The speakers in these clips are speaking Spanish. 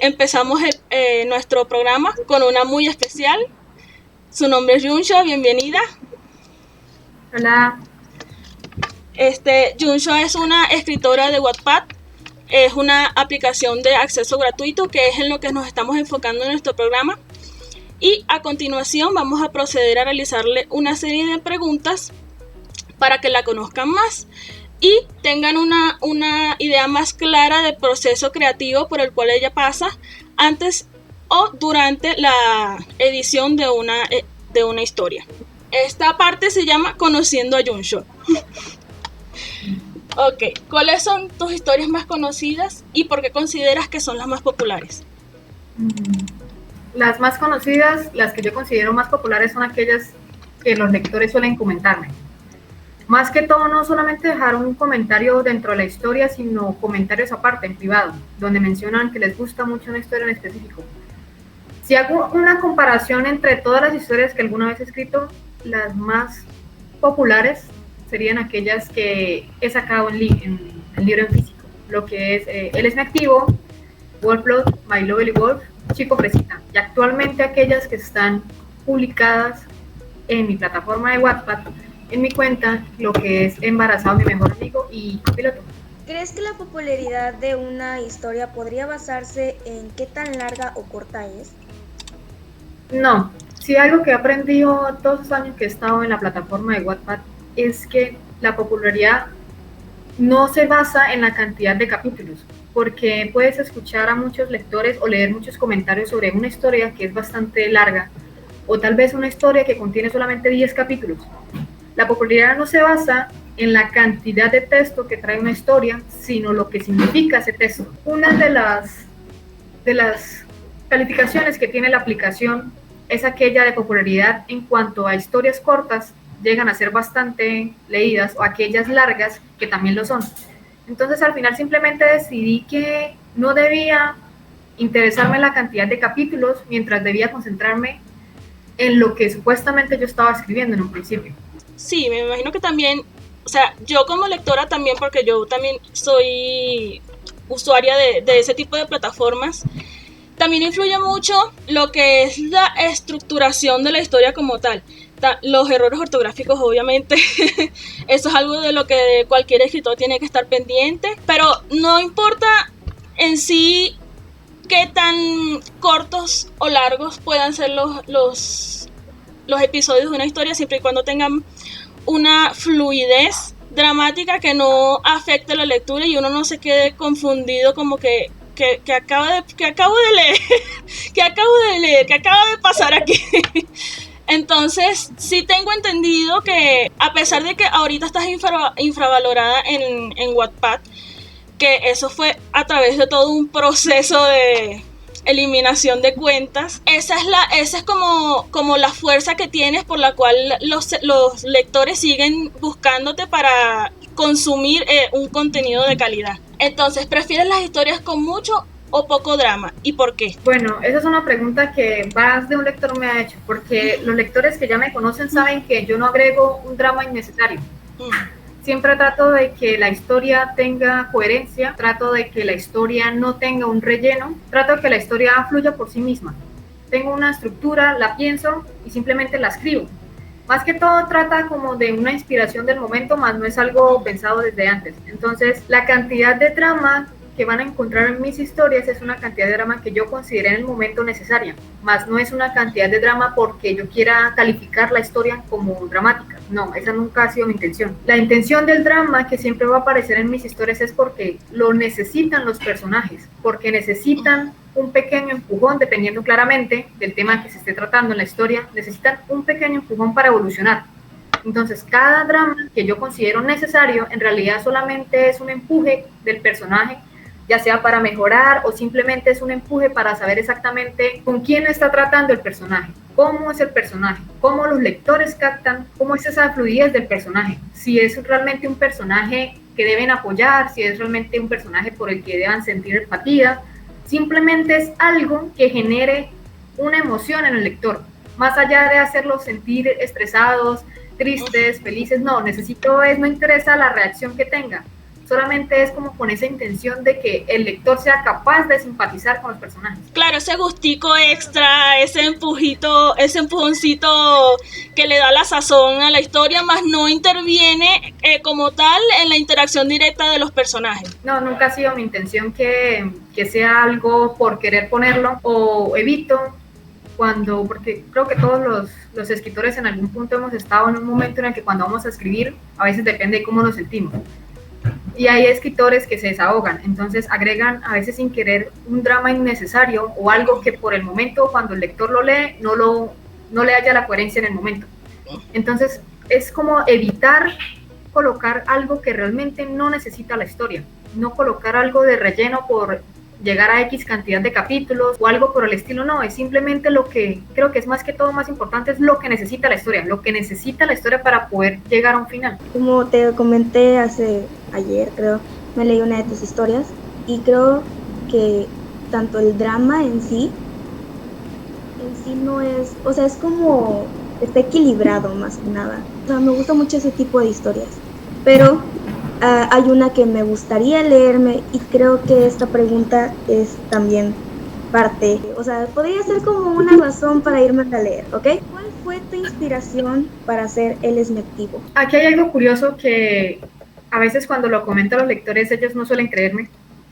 Empezamos nuestro programa con una muy especial. Su nombre es Junsho, bienvenida. Hola. Junsho es una escritora de Wattpad. Es una aplicación de acceso gratuito que es en lo que nos estamos enfocando en nuestro programa. Y a continuación vamos a proceder a realizarle una serie de preguntas para que la conozcan más y tengan una idea más clara del proceso creativo por el cual ella pasa antes o durante la edición de una historia. Esta parte se llama Conociendo a Junsho. Ok, ¿cuáles son tus historias más conocidas y por qué consideras que son las más populares? Las más conocidas, las que yo considero más populares, son aquellas que los lectores suelen comentarme. Más que todo, no solamente dejar un comentario dentro de la historia, sino comentarios aparte, en privado, donde mencionan que les gusta mucho una historia en específico. Si hago una comparación entre todas las historias que alguna vez he escrito, las más populares serían aquellas que he sacado en libro en físico. Lo que es Él es mi activo, Wolfblood, My Lovely Wolf, Chico Fresita. Y actualmente aquellas que están publicadas en mi plataforma de Wattpad, en mi cuenta, lo que es Embarazado, mi mejor amigo y Copiloto. ¿Crees que la popularidad de una historia podría basarse en qué tan larga o corta es? No, si algo que he aprendido todos los años que he estado en la plataforma de Wattpad es que la popularidad no se basa en la cantidad de capítulos, porque puedes escuchar a muchos lectores o leer muchos comentarios sobre una historia que es bastante larga, o tal vez una historia que contiene solamente 10 capítulos. La popularidad no se basa en la cantidad de texto que trae una historia, sino lo que significa ese texto. Una de las calificaciones que tiene la aplicación es aquella de popularidad en cuanto a historias cortas llegan a ser bastante leídas, o aquellas largas que también lo son. Entonces al final simplemente decidí que no debía interesarme en la cantidad de capítulos, mientras debía concentrarme en lo que supuestamente yo estaba escribiendo en un principio. Sí, me imagino que también, o sea, yo como lectora también, porque yo también soy usuaria de ese tipo de plataformas, también influye mucho lo que es la estructuración de la historia como tal. Los errores ortográficos, obviamente, eso es algo de lo que cualquier escritor tiene que estar pendiente, pero no importa en sí qué tan cortos o largos puedan ser los episodios de una historia, siempre y cuando tengan una fluidez dramática que no afecte la lectura y uno no se quede confundido como que acabo de leer, que acaba de pasar aquí. Entonces, sí tengo entendido que a pesar de que ahorita estás infravalorada en Wattpad, que eso fue a través de todo un proceso de eliminación de cuentas, esa es como la fuerza que tienes por la cual los lectores siguen buscándote para consumir un contenido de calidad. Entonces, ¿prefieres las historias con mucho o poco drama? ¿Y por qué? Bueno, esa es una pregunta que más de un lector me ha hecho, porque los lectores que ya me conocen saben que yo no agrego un drama innecesario. Siempre trato de que la historia tenga coherencia, trato de que la historia no tenga un relleno, trato de que la historia fluya por sí misma. Tengo una estructura, la pienso y simplemente la escribo. Más que todo trata como de una inspiración del momento, más no es algo pensado desde antes. Entonces, la cantidad de drama que van a encontrar en mis historias es una cantidad de drama que yo consideré en el momento necesaria, más no es una cantidad de drama porque yo quiera calificar la historia como dramática. No, esa nunca ha sido mi intención. La intención del drama que siempre va a aparecer en mis historias es porque lo necesitan los personajes, porque necesitan un pequeño empujón, dependiendo claramente del tema que se esté tratando en la historia, necesitan un pequeño empujón para evolucionar. Entonces, cada drama que yo considero necesario, en realidad solamente es un empuje del personaje, ya sea para mejorar o simplemente es un empuje para saber exactamente con quién está tratando el personaje, cómo es el personaje, cómo los lectores captan, cómo es esa fluidez del personaje, si es realmente un personaje que deben apoyar, si es realmente un personaje por el que deban sentir empatía, simplemente es algo que genere una emoción en el lector, más allá de hacerlos sentir estresados, tristes, felices, no interesa la reacción que tenga, solamente es como con esa intención de que el lector sea capaz de simpatizar con los personajes. Claro, ese gustico extra, ese empujito, ese empujoncito que le da la sazón a la historia, más no interviene como tal en la interacción directa de los personajes. No, nunca ha sido mi intención que sea algo por querer ponerlo, o evito porque creo que todos los escritores en algún punto hemos estado en un momento en el que cuando vamos a escribir, a veces depende de cómo nos sentimos. Y hay escritores que se desahogan, entonces agregan a veces sin querer un drama innecesario o algo que por el momento, cuando el lector lo lee, no le haya la coherencia en el momento. Entonces es como evitar colocar algo que realmente no necesita la historia, no colocar algo de relleno por llegar a X cantidad de capítulos o algo por el estilo, no, es simplemente lo que creo que es más que todo más importante, es lo que necesita la historia para poder llegar a un final. Como te comenté ayer, creo, me leí una de tus historias y creo que tanto el drama en sí no es, o sea, es como está equilibrado más que nada. O sea, me gusta mucho ese tipo de historias, pero hay una que me gustaría leerme y creo que esta pregunta es también parte, o sea, podría ser como una razón para irme a leer, ¿ok? ¿Cuál fue tu inspiración para hacer El Esmectivo? Aquí hay algo curioso que a veces cuando lo comento a los lectores ellos no suelen creerme,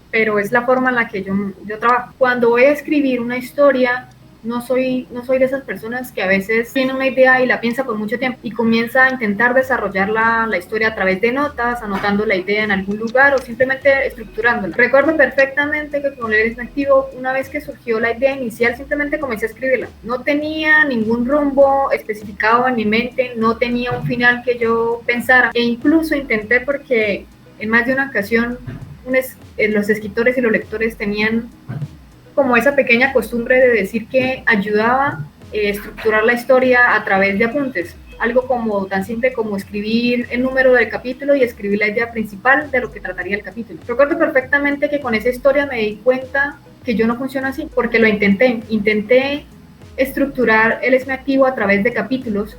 pero es la forma en la que yo trabajo. Cuando voy a escribir una historia, no soy de esas personas que a veces tiene una idea y la piensa por mucho tiempo y comienza a intentar desarrollar la historia a través de notas, anotando la idea en algún lugar o simplemente estructurándola. Recuerdo perfectamente que con El Esmectivo, una vez que surgió la idea inicial, simplemente comencé a escribirla. No tenía ningún rumbo especificado en mi mente, no tenía un final que yo pensara, e incluso intenté, porque en más de una ocasión los escritores y los lectores tenían como esa pequeña costumbre de decir que ayudaba a estructurar la historia a través de apuntes, algo como tan simple como escribir el número del capítulo y escribir la idea principal de lo que trataría el capítulo. Recuerdo perfectamente que con esa historia me di cuenta que yo no funciono así, porque lo intenté estructurar El Esmectivo a través de capítulos,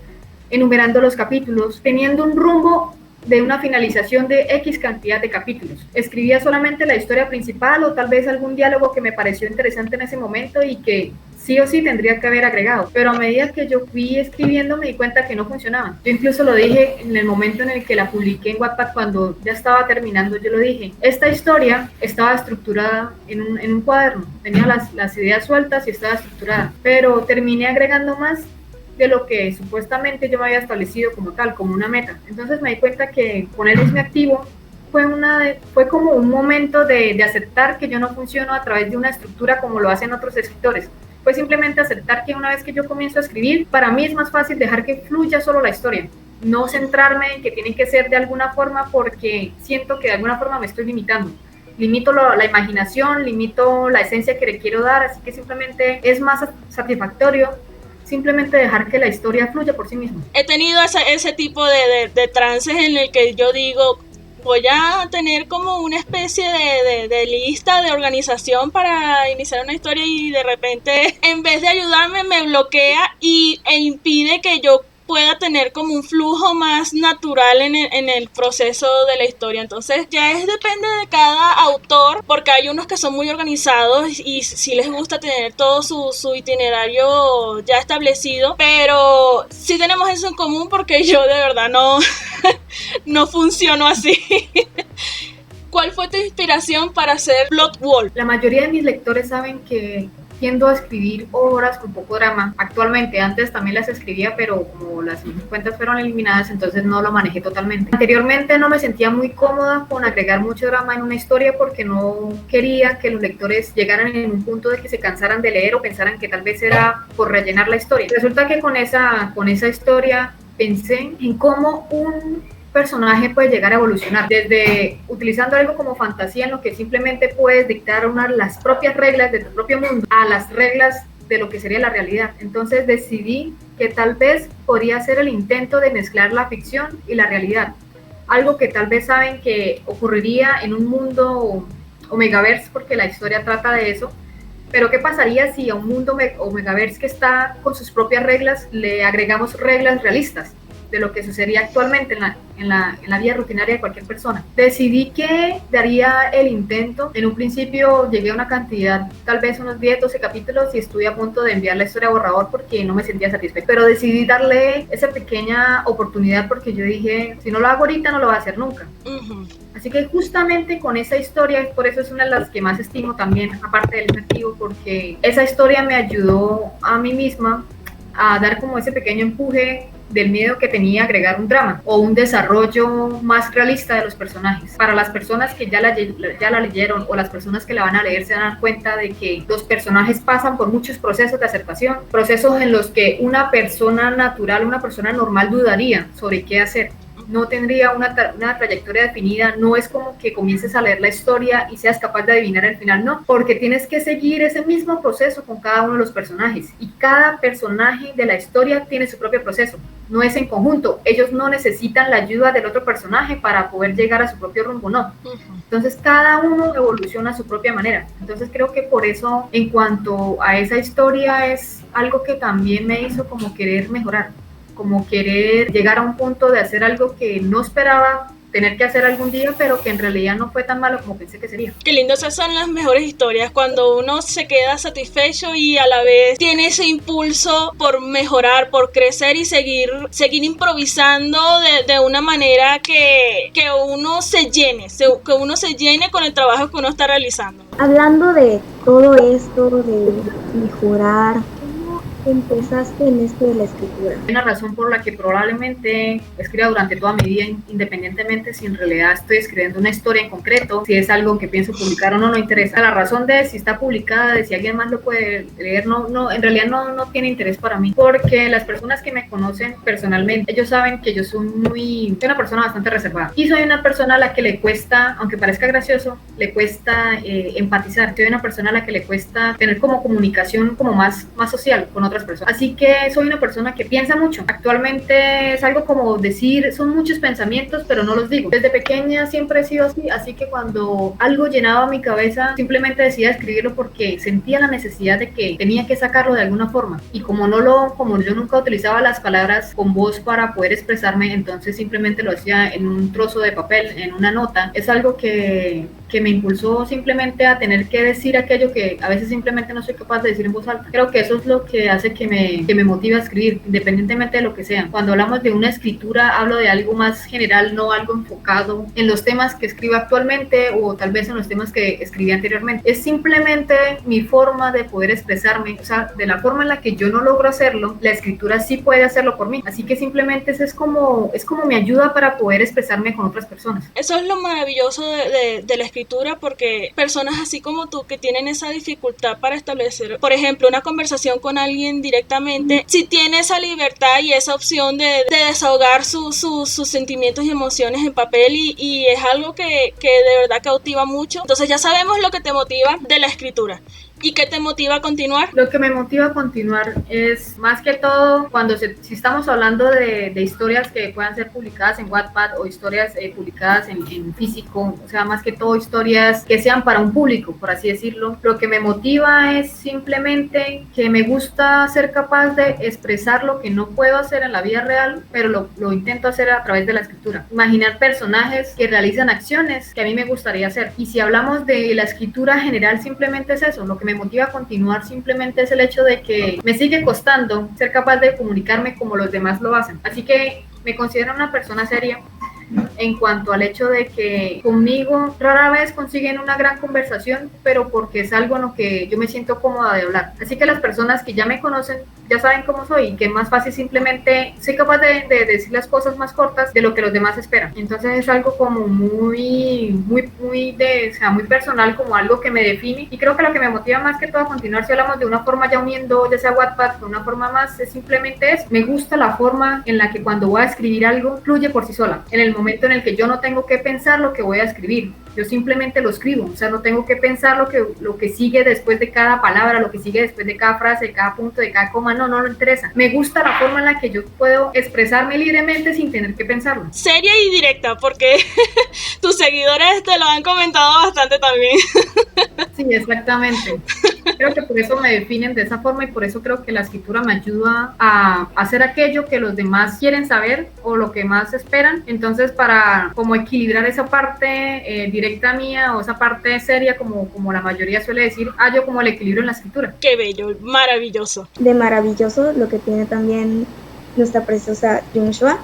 enumerando los capítulos, teniendo un rumbo de una finalización de X cantidad de capítulos. Escribía solamente la historia principal o tal vez algún diálogo que me pareció interesante en ese momento y que sí o sí tendría que haber agregado, pero a medida que yo fui escribiendo me di cuenta que no funcionaba. Yo incluso lo dije en el momento en el que la publiqué en Wattpad, cuando ya estaba terminando, yo lo dije, esta historia estaba estructurada en un cuaderno, tenía las ideas sueltas y estaba estructurada, pero terminé agregando más de lo que supuestamente yo me había establecido como tal, como una meta. Entonces me di cuenta que con El Esmectivo fue como un momento de aceptar que yo no funciono a través de una estructura como lo hacen otros escritores. Fue simplemente aceptar que una vez que yo comienzo a escribir, para mí es más fácil dejar que fluya solo la historia, no centrarme en que tiene que ser de alguna forma, porque siento que de alguna forma me estoy limitando. Limito la imaginación, limito la esencia que le quiero dar, así que simplemente es más satisfactorio simplemente dejar que la historia fluya por sí misma. He tenido ese tipo de trances en el que yo digo, voy a tener como una especie de lista, de organización para iniciar una historia, y de repente, en vez de ayudarme, me bloquea e impide que yo pueda tener como un flujo más natural en el proceso de la historia. Entonces depende de cada autor, porque hay unos que son muy organizados y sí les gusta tener todo su itinerario ya establecido, pero sí tenemos eso en común, porque yo de verdad no funciono así. ¿Cuál fue tu inspiración para hacer Blood Wolf? La mayoría de mis lectores saben que tiendo a escribir obras con poco drama. Actualmente, antes también las escribía, pero como las cuentas fueron eliminadas, entonces no lo manejé totalmente. Anteriormente no me sentía muy cómoda con agregar mucho drama en una historia, porque no quería que los lectores llegaran en un punto de que se cansaran de leer o pensaran que tal vez era por rellenar la historia. Resulta que con esa historia pensé en cómo un personaje puede llegar a evolucionar, desde utilizando algo como fantasía, en lo que simplemente puedes dictar las propias reglas de tu propio mundo, a las reglas de lo que sería la realidad. Entonces decidí que tal vez podría ser el intento de mezclar la ficción y la realidad, algo que tal vez saben que ocurriría en un mundo Omegaverse, porque la historia trata de eso. Pero ¿qué pasaría si a un mundo Omegaverse que está con sus propias reglas le agregamos reglas realistas? de lo que sucedería actualmente en la vida rutinaria de cualquier persona. Decidí que daría el intento. En un principio llegué a una cantidad, tal vez unos 10, 12 capítulos, y estuve a punto de enviar la historia a borrador porque no me sentía satisfecha. Pero decidí darle esa pequeña oportunidad porque yo dije, si no lo hago ahorita, no lo voy a hacer nunca. Así que justamente con esa historia, por eso es una de las que más estimo también, aparte del motivo, porque esa historia me ayudó a mí misma a dar como ese pequeño empuje del miedo que tenía a agregar un drama o un desarrollo más realista de los personajes. Para las personas que ya la leyeron o las personas que la van a leer se van a dar cuenta de que los personajes pasan por muchos procesos de aceptación, procesos en los que una persona natural, una persona normal dudaría sobre qué hacer. No tendría una trayectoria definida, no es como que comiences a leer la historia y seas capaz de adivinar el final, no, porque tienes que seguir ese mismo proceso con cada uno de los personajes y cada personaje de la historia tiene su propio proceso, no es en conjunto, ellos no necesitan la ayuda del otro personaje para poder llegar a su propio rumbo, no. Entonces cada uno evoluciona a su propia manera, entonces creo que por eso en cuanto a esa historia es algo que también me hizo como querer mejorar, como querer llegar a un punto de hacer algo que no esperaba tener que hacer algún día, pero que en realidad no fue tan malo como pensé que sería. Qué lindo, esas son las mejores historias, cuando uno se queda satisfecho y a la vez tiene ese impulso por mejorar, por crecer y seguir improvisando de una manera que uno se llene con el trabajo que uno está realizando. Hablando de todo esto, de mejorar, empezaste en esto de la escritura? Hay una razón por la que probablemente escriba durante toda mi vida, independientemente si en realidad estoy escribiendo una historia en concreto, si es algo que pienso publicar o no, no interesa. La razón de si está publicada, de si alguien más lo puede leer, no, en realidad no tiene interés para mí, porque las personas que me conocen personalmente, ellos saben que yo soy una persona bastante reservada y soy una persona a la que le cuesta, aunque parezca gracioso, le cuesta empatizar. Soy una persona a la que le cuesta tener como comunicación como más social con otras personas. Así que soy una persona que piensa mucho. Actualmente es algo como decir, son muchos pensamientos, pero no los digo. Desde pequeña siempre he sido así que cuando algo llenaba mi cabeza, simplemente decía escribirlo porque sentía la necesidad de que tenía que sacarlo de alguna forma. Y como yo nunca utilizaba las palabras con voz para poder expresarme, entonces simplemente lo hacía en un trozo de papel, en una nota. Es algo que me impulsó simplemente a tener que decir aquello que a veces simplemente no soy capaz de decir en voz alta. Creo que eso es lo que hace que me motive a escribir, independientemente de lo que sea. Cuando hablamos de una escritura, hablo de algo más general, no algo enfocado en los temas que escribo actualmente o tal vez en los temas que escribí anteriormente. Es simplemente mi forma de poder expresarme, o sea, de la forma en la que yo no logro hacerlo, la escritura sí puede hacerlo por mí. Así que simplemente eso es como mi ayuda para poder expresarme con otras personas. Eso es lo maravilloso de la escritura, porque personas así como tú que tienen esa dificultad para establecer, por ejemplo, una conversación con alguien directamente, si tiene esa libertad y esa opción de desahogar sus sentimientos y emociones en papel y es algo que de verdad cautiva mucho. Entonces ya sabemos lo que te motiva de la escritura. ¿Y qué te motiva a continuar? Lo que me motiva a continuar es más que todo si estamos hablando de historias que puedan ser publicadas en Wattpad o historias publicadas en físico, o sea, más que todo historias que sean para un público, por así decirlo. Lo que me motiva es simplemente que me gusta ser capaz de expresar lo que no puedo hacer en la vida real, pero lo intento hacer a través de la escritura. Imaginar personajes que realizan acciones que a mí me gustaría hacer. Y si hablamos de la escritura general, simplemente es eso. Lo que me motiva a continuar simplemente es el hecho de que me sigue costando ser capaz de comunicarme como los demás lo hacen. Así que me considero una persona seria en cuanto al hecho de que conmigo rara vez consiguen una gran conversación, pero porque es algo en lo que yo me siento cómoda de hablar. Así que las personas que ya me conocen ya saben cómo soy y que es más fácil simplemente soy capaz de decir las cosas más cortas de lo que los demás esperan. Entonces es algo como muy personal, como algo que me define, y creo que lo que me motiva más que todo a continuar, si hablamos de una forma ya uniendo ya sea Wattpad con una forma más, es simplemente me gusta la forma en la que cuando voy a escribir algo fluye por sí sola, en el momento en el que yo no tengo que pensar lo que voy a escribir. yo simplemente lo escribo, o sea, no tengo que pensar lo que sigue después de cada palabra, lo que sigue después de cada frase, de cada punto, de cada coma, no me interesa. Me gusta la forma en la que yo puedo expresarme libremente sin tener que pensarlo. Seria y directa, porque tus seguidores te lo han comentado bastante también. Sí, exactamente. Creo que por eso me definen de esa forma y por eso creo que la escritura me ayuda a hacer aquello que los demás quieren saber o lo que más esperan. Entonces, para como equilibrar esa parte directa mía o esa parte seria, como la mayoría suele decir, hallo como el equilibrio en la escritura. Qué bello, maravilloso. De maravilloso lo que tiene también nuestra preciosa Junshua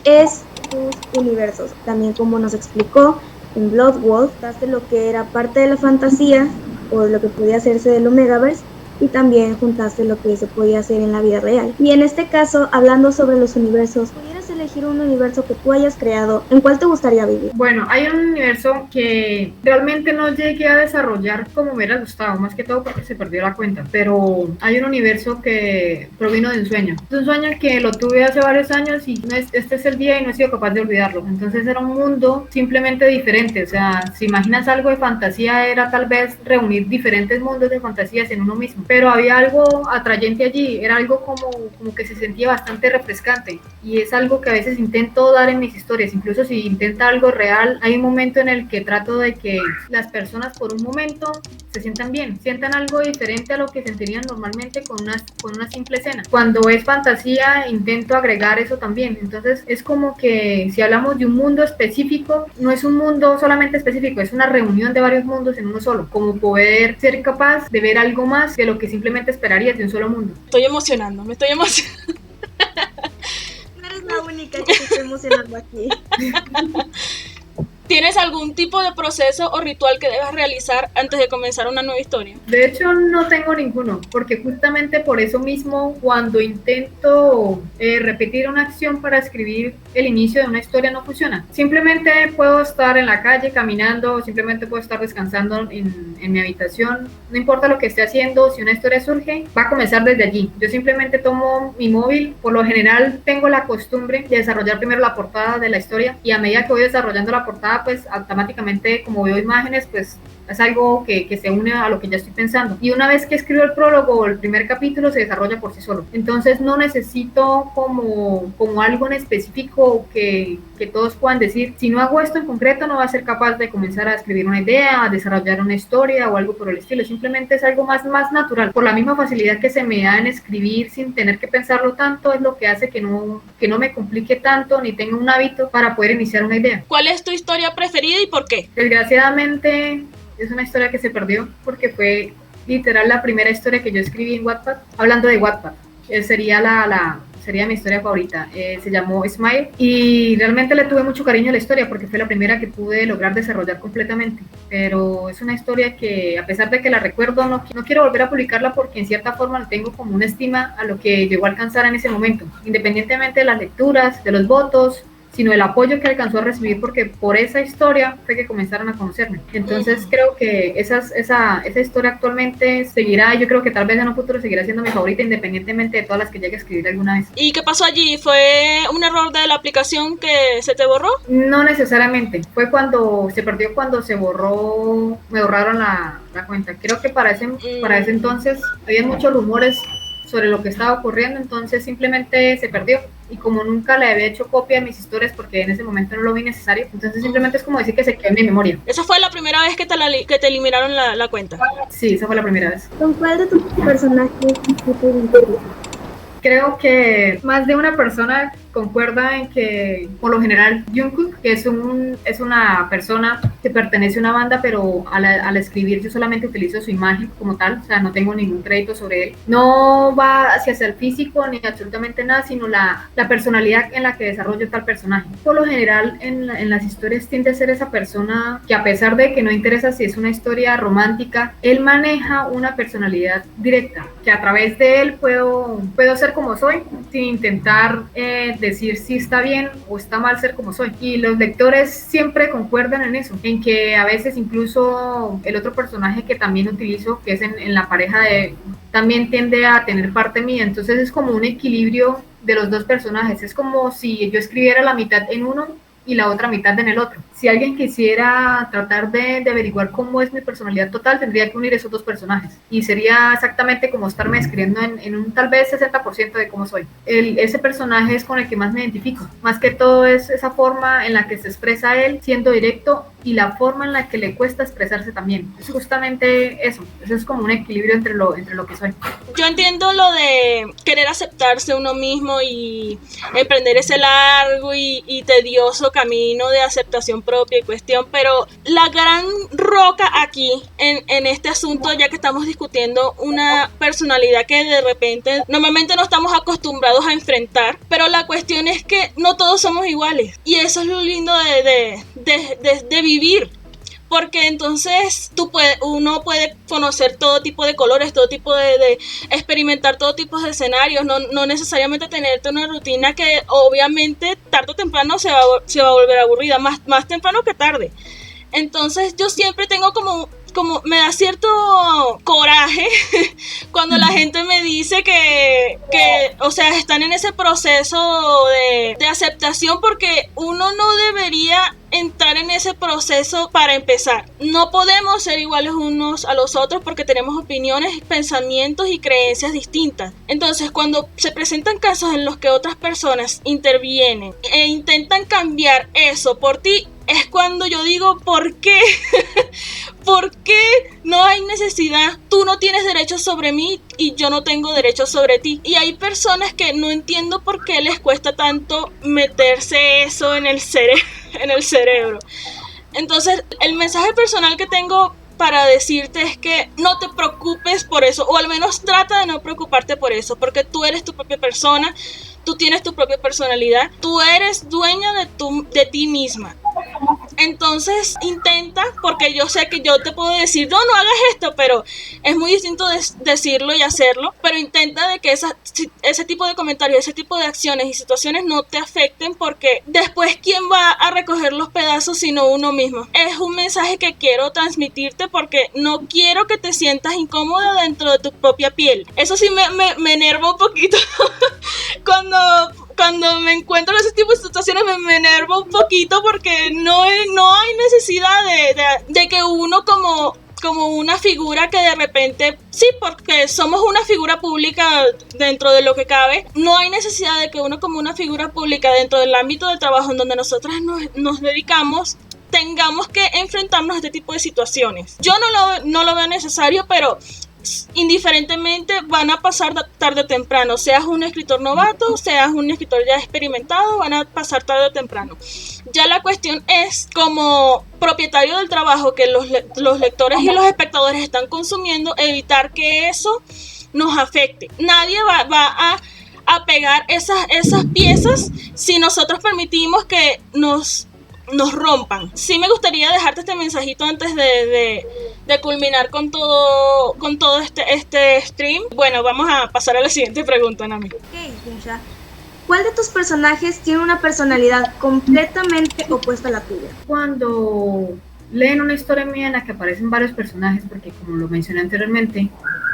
es sus universos. También, como nos explicó en Blood Wolf, juntaste lo que era parte de la fantasía o lo que podía hacerse del Omegaverse y también juntaste lo que se podía hacer en la vida real. Y en este caso, hablando sobre los universos, ¿pudieras elegir un universo que tú hayas creado? ¿En cuál te gustaría vivir? Bueno, hay un universo que realmente no llegué a desarrollar como me hubiera gustado, más que todo porque se perdió la cuenta, pero hay un universo que provino de un sueño. Es un sueño que lo tuve hace varios años y este es el día y no he sido capaz de olvidarlo. Entonces era un mundo simplemente diferente, o sea, si imaginas algo de fantasía, era tal vez reunir diferentes mundos de fantasías en uno mismo, pero había algo atrayente allí, era algo como que se sentía bastante refrescante y es algo que a veces intento dar en mis historias, incluso si intenta algo real, hay un momento en el que trato de que las personas por un momento se sientan bien, sientan algo diferente a lo que sentirían normalmente con una simple escena. Cuando es fantasía intento agregar eso también, entonces es como que si hablamos de un mundo específico, no es un mundo solamente específico, es una reunión de varios mundos en uno solo, como poder ser capaz de ver algo más de lo que simplemente esperarías de un solo mundo. Me estoy emocionando. No eres la única que se está emocionando aquí. ¿Tienes algún tipo de proceso o ritual que debas realizar antes de comenzar una nueva historia? De hecho, no tengo ninguno, porque justamente por eso mismo, cuando intento repetir una acción para escribir el inicio de una historia, no funciona. Simplemente puedo estar en la calle caminando, simplemente puedo estar descansando en mi habitación, no importa lo que esté haciendo, si una historia surge, va a comenzar desde allí. Yo simplemente tomo mi móvil, por lo general tengo la costumbre de desarrollar primero la portada de la historia y a medida que voy desarrollando la portada, pues automáticamente como veo imágenes, pues es algo que se une a lo que ya estoy pensando. Y una vez que escribo el prólogo o el primer capítulo, se desarrolla por sí solo. Entonces no necesito como algo en específico que todos puedan decir, si no hago esto en concreto, no va a ser capaz de comenzar a escribir una idea, a desarrollar una historia o algo por el estilo. Simplemente es algo más natural. Por la misma facilidad que se me da en escribir sin tener que pensarlo tanto, es lo que hace que no me complique tanto ni tenga un hábito para poder iniciar una idea. ¿Cuál es tu historia preferida y por qué? Desgraciadamente es una historia que se perdió porque fue literal la primera historia que yo escribí en Wattpad. Hablando de Wattpad, sería mi historia favorita. Se llamó Smile y realmente le tuve mucho cariño a la historia porque fue la primera que pude lograr desarrollar completamente. Pero es una historia que, a pesar de que la recuerdo, no quiero volver a publicarla porque en cierta forma le tengo como una estima a lo que llegó a alcanzar en ese momento, independientemente de las lecturas, de los votos, sino el apoyo que alcanzó a recibir, porque por esa historia fue que comenzaron a conocerme. Entonces creo que esa historia actualmente seguirá, y yo creo que tal vez en un futuro seguirá siendo mi favorita, independientemente de todas las que llegue a escribir alguna vez. ¿Y qué pasó allí? ¿Fue un error de la aplicación que se te borró? No necesariamente, fue cuando se perdió, cuando me borraron la cuenta. Creo que para ese entonces había muchos rumores sobre lo que estaba ocurriendo, entonces simplemente se perdió. Y como nunca le había hecho copia de mis historias porque en ese momento no lo vi necesario, entonces simplemente es como decir que se quedó en mi memoria. ¿Esa fue la primera vez que te eliminaron la cuenta? Sí, esa fue la primera vez. ¿Con cuál de tus personajes te identificas? Creo que más de una persona concuerda en que, por lo general, Jungkook, que es una persona que pertenece a una banda, pero al escribir yo solamente utilizo su imagen como tal, o sea, no tengo ningún crédito sobre él. No va hacia el físico ni absolutamente nada, sino la personalidad en la que desarrollo tal personaje. Por lo general, en las historias tiende a ser esa persona que, a pesar de que no interesa si es una historia romántica, él maneja una personalidad directa, que a través de él puedo ser como soy, sin intentar decir si está bien o está mal ser como soy. Y los lectores siempre concuerdan en eso, en que a veces incluso el otro personaje que también utilizo, que es en la pareja también tiende a tener parte mía. Entonces es como un equilibrio de los dos personajes. Es como si yo escribiera la mitad en uno y la otra mitad en el otro. si alguien quisiera tratar de averiguar cómo es mi personalidad total, tendría que unir esos dos personajes. Y sería exactamente como estarme describiendo en un tal vez 60% de cómo soy. Ese personaje es con el que más me identifico. Más que todo es esa forma en la que se expresa él, siendo directo, y la forma en la que le cuesta expresarse también. Es justamente eso. Eso es como un equilibrio entre lo que soy. Yo entiendo lo de querer aceptarse uno mismo y emprender ese largo y tedioso camino de aceptación propia y cuestión, pero la gran roca aquí en este asunto, ya que estamos discutiendo una personalidad que de repente normalmente no estamos acostumbrados a enfrentar, pero la cuestión es que no todos somos iguales, y eso es lo lindo de vivir. Porque entonces uno puede conocer todo tipo de colores, todo tipo de experimentar todo tipo de escenarios, no necesariamente tenerte una rutina que obviamente tarde o temprano se va a volver aburrida, más temprano que tarde. Entonces yo siempre tengo como me da cierto coraje cuando la gente me dice que o sea, están en ese proceso de aceptación, porque uno no debería entrar en ese proceso para empezar. No podemos ser iguales unos a los otros porque tenemos opiniones, pensamientos y creencias distintas. Entonces, cuando se presentan casos en los que otras personas intervienen e intentan cambiar eso por ti, es cuando yo digo, ¿por qué? ¿Por qué no hay necesidad? Tú no tienes derechos sobre mí y yo no tengo derechos sobre ti. Y hay personas que no entiendo por qué les cuesta tanto meterse eso en el cerebro. Entonces, el mensaje personal que tengo para decirte es que no te preocupes por eso, o al menos trata de no preocuparte por eso, porque tú eres tu propia persona, tú tienes tu propia personalidad, tú eres dueña de ti misma. Entonces intenta, porque yo sé que yo te puedo decir, no hagas esto, pero es muy distinto decirlo y hacerlo, pero intenta de que ese tipo de comentarios, ese tipo de acciones y situaciones no te afecten, porque después ¿quién va a recoger los pedazos sino uno mismo? Es un mensaje que quiero transmitirte porque no quiero que te sientas incómoda dentro de tu propia piel. Eso sí me enerva un poquito cuando me encuentro en ese tipo de situaciones, me enervo un poquito, porque no hay necesidad de que uno como una figura que de repente, sí, porque somos una figura pública dentro de lo que cabe, no hay necesidad de que uno como una figura pública dentro del ámbito de trabajo en donde nosotras nos dedicamos, tengamos que enfrentarnos a este tipo de situaciones. Yo no lo veo necesario, pero indiferentemente van a pasar tarde o temprano, seas un escritor novato, seas un escritor ya experimentado, van a pasar tarde o temprano. Ya la cuestión es, como propietario del trabajo que los lectores y los espectadores están consumiendo, evitar que eso nos afecte. Nadie va a pegar esas piezas si nosotros permitimos que nos rompan. Sí me gustaría dejarte este mensajito antes de culminar con todo este stream. Bueno, vamos a pasar a la siguiente pregunta, Nami. Ok, Yasha. ¿Cuál de tus personajes tiene una personalidad completamente opuesta a la tuya? Cuando leen una historia mía en la que aparecen varios personajes, porque como lo mencioné anteriormente,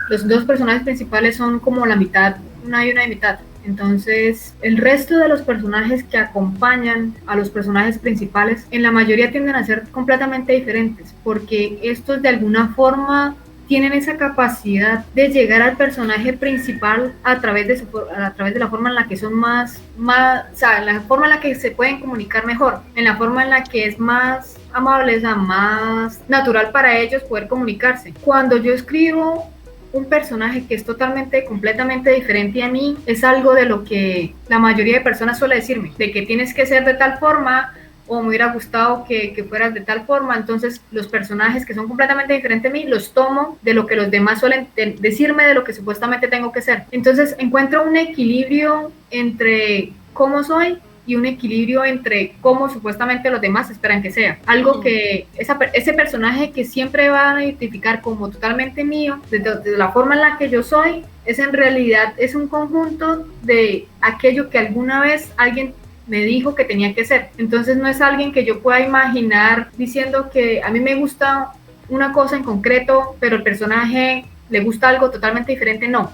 los dos personajes principales son como la mitad, una y una de mitad. Entonces, el resto de los personajes que acompañan a los personajes principales, en la mayoría tienden a ser completamente diferentes, porque estos de alguna forma tienen esa capacidad de llegar al personaje principal a través de la forma en la que son más, o sea, la forma en la que se pueden comunicar mejor, en la forma en la que es más amable, o sea, más natural para ellos poder comunicarse. Cuando yo escribo un personaje que es completamente diferente a mí, es algo de lo que la mayoría de personas suele decirme, de que tienes que ser de tal forma, o me hubiera gustado que fueras de tal forma. Entonces los personajes que son completamente diferentes a mí los tomo de lo que los demás suelen decirme de lo que supuestamente tengo que ser. Entonces encuentro un equilibrio entre cómo soy y un equilibrio entre cómo supuestamente los demás esperan que sea. Algo que ese personaje que siempre van a identificar como totalmente mío, de la forma en la que yo soy, es en realidad es un conjunto de aquello que alguna vez alguien me dijo que tenía que ser. Entonces no es alguien que yo pueda imaginar diciendo que a mí me gusta una cosa en concreto, pero el personaje le gusta algo totalmente diferente, no.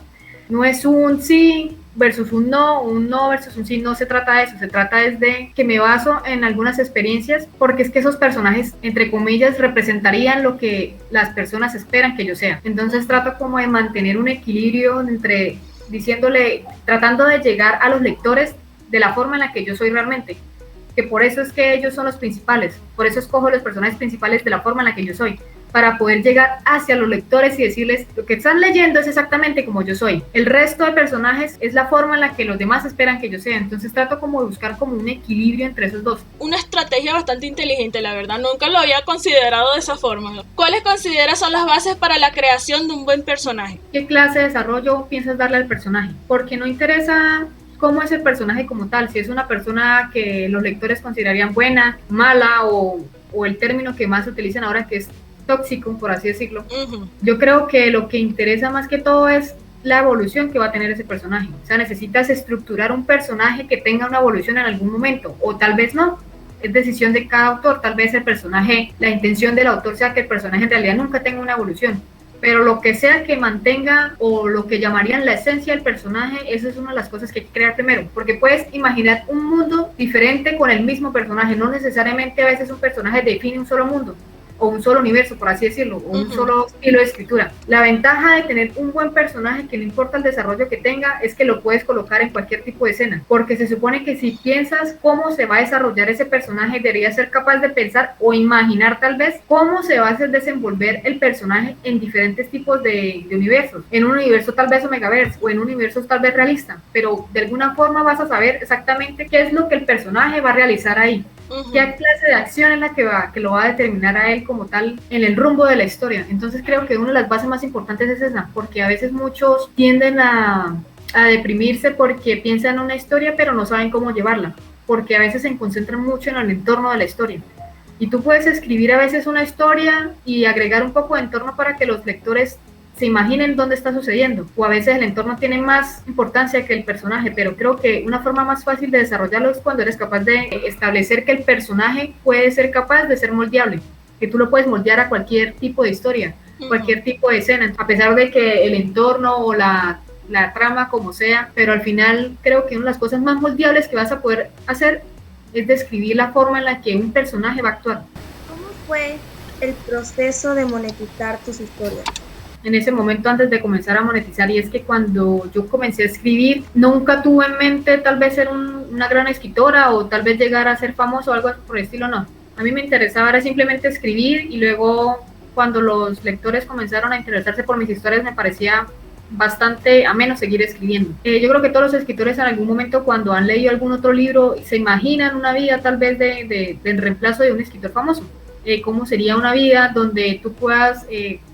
No es un sí versus un no versus un sí, no se trata de eso, se trata es de que me baso en algunas experiencias, porque es que esos personajes, entre comillas, representarían lo que las personas esperan que yo sea. Entonces trato como de mantener un equilibrio entre diciéndole, tratando de llegar a los lectores de la forma en la que yo soy realmente, que por eso es que ellos son los principales, por eso escojo los personajes principales de la forma en la que yo soy, para poder llegar hacia los lectores y decirles, lo que están leyendo es exactamente como yo soy. El resto de personajes es la forma en la que los demás esperan que yo sea. Entonces trato como de buscar como un equilibrio entre esos dos. Una estrategia bastante inteligente, la verdad. Nunca lo había considerado de esa forma. ¿Cuáles consideras son las bases para la creación de un buen personaje? ¿Qué clase de desarrollo piensas darle al personaje? Porque no interesa cómo es el personaje como tal, si es una persona que los lectores considerarían buena, mala o el término que más utilizan ahora que es tóxico, por así decirlo. Yo creo que lo que interesa más que todo es la evolución que va a tener ese personaje. O sea, necesitas estructurar un personaje que tenga una evolución en algún momento, o tal vez no. Es decisión de cada autor. Tal vez el personaje, la intención del autor sea que el personaje en realidad nunca tenga una evolución. Pero lo que sea que mantenga o lo que llamarían la esencia del personaje, eso es una de las cosas que hay que crear primero, porque puedes imaginar un mundo diferente con el mismo personaje, no necesariamente a veces un personaje define un solo mundo o un solo universo, por así decirlo, o un solo estilo de escritura. La ventaja de tener un buen personaje, que no importa el desarrollo que tenga, es que lo puedes colocar en cualquier tipo de escena, porque se supone que si piensas cómo se va a desarrollar ese personaje, deberías ser capaz de pensar o imaginar tal vez cómo se va a hacer desenvolver el personaje en diferentes tipos de universos, en un universo tal vez Omegaverse o en un universo tal vez realista, pero de alguna forma vas a saber exactamente qué es lo que el personaje va a realizar ahí. ¿Qué clase de acción es la que lo va a determinar a él como tal en el rumbo de la historia? Entonces creo que una de las bases más importantes es esa, porque a veces muchos tienden a deprimirse porque piensan en una historia pero no saben cómo llevarla, porque a veces se concentran mucho en el entorno de la historia. Y tú puedes escribir a veces una historia y agregar un poco de entorno para que los lectores se imaginen dónde está sucediendo, o a veces el entorno tiene más importancia que el personaje, pero creo que una forma más fácil de desarrollarlo es cuando eres capaz de establecer que el personaje puede ser capaz de ser moldeable, que tú lo puedes moldear a cualquier tipo de historia, cualquier tipo de escena, a pesar de que el entorno o la trama como sea, pero al final creo que una de las cosas más moldeables que vas a poder hacer es describir la forma en la que un personaje va a actuar. ¿Cómo fue el proceso de monetizar tus historias? En ese momento antes de comenzar a monetizar, y es que cuando yo comencé a escribir nunca tuve en mente tal vez ser una gran escritora o tal vez llegar a ser famoso o algo por el estilo, no. A mí me interesaba era simplemente escribir, y luego cuando los lectores comenzaron a interesarse por mis historias me parecía bastante ameno seguir escribiendo. Yo creo que todos los escritores en algún momento cuando han leído algún otro libro se imaginan una vida tal vez del reemplazo de un escritor famoso. Cómo sería una vida donde tú puedas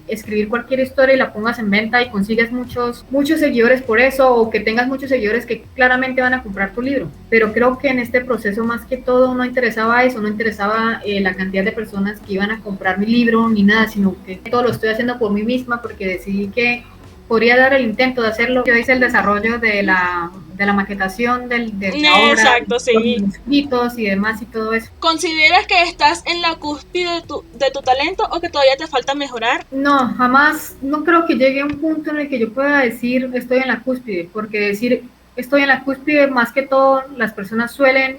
escribir cualquier historia y la pongas en venta y consigas muchos seguidores por eso, o que tengas muchos seguidores que claramente van a comprar tu libro. Pero creo que en este proceso más que todo no interesaba eso, no interesaba la cantidad de personas que iban a comprar mi libro ni nada, sino que todo lo estoy haciendo por mí misma porque decidí que podría dar el intento de hacerlo. Yo hice el desarrollo de la maquetación de la obra, exacto, sí, los escritos y demás y todo eso. ¿Consideras que estás en la cúspide de tu talento o que todavía te falta mejorar? No, jamás, no creo que llegue a un punto en el que yo pueda decir estoy en la cúspide, porque decir estoy en la cúspide, más que todo las personas suelen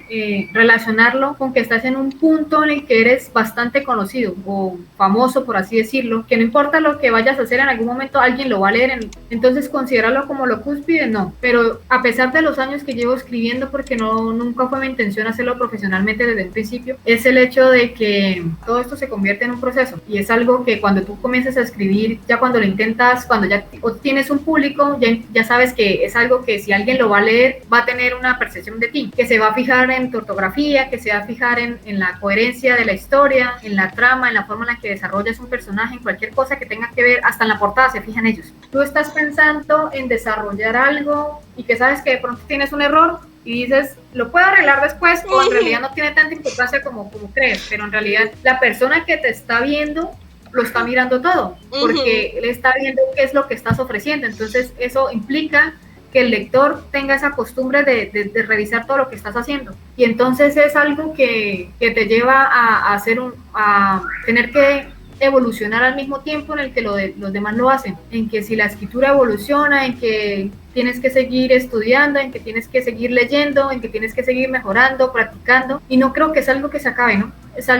relacionarlo con que estás en un punto en el que eres bastante conocido o famoso, por así decirlo, que no importa lo que vayas a hacer, en algún momento alguien lo va a leer, entonces considerarlo como lo cúspide, no. Pero a pesar de los años que llevo escribiendo, porque nunca fue mi intención hacerlo profesionalmente desde el principio, es el hecho de que todo esto se convierte en un proceso, y es algo que cuando tú comienzas a escribir, ya cuando lo intentas, cuando ya tienes un público, ya sabes que es algo que si alguien lo va a leer, va a tener una percepción de ti, que se va a fijar en tu ortografía, que se va a fijar en la coherencia de la historia, en la trama, en la forma en la que desarrollas un personaje, en cualquier cosa que tenga que ver, hasta en la portada se fijan ellos. Tú estás pensando en desarrollar algo y que sabes que de pronto tienes un error y dices, lo puedo arreglar después, o en realidad no tiene tanta importancia como crees, pero en realidad la persona que te está viendo lo está mirando todo, porque él está viendo qué es lo que estás ofreciendo. Entonces eso implica que el lector tenga esa costumbre de revisar todo lo que estás haciendo, y entonces es algo que te lleva a tener que evolucionar al mismo tiempo en el que los demás lo hacen, en que si la escritura evoluciona, en que tienes que seguir estudiando, en que tienes que seguir leyendo, en que tienes que seguir mejorando, practicando, y no creo que es algo que se acabe, ¿no? Eso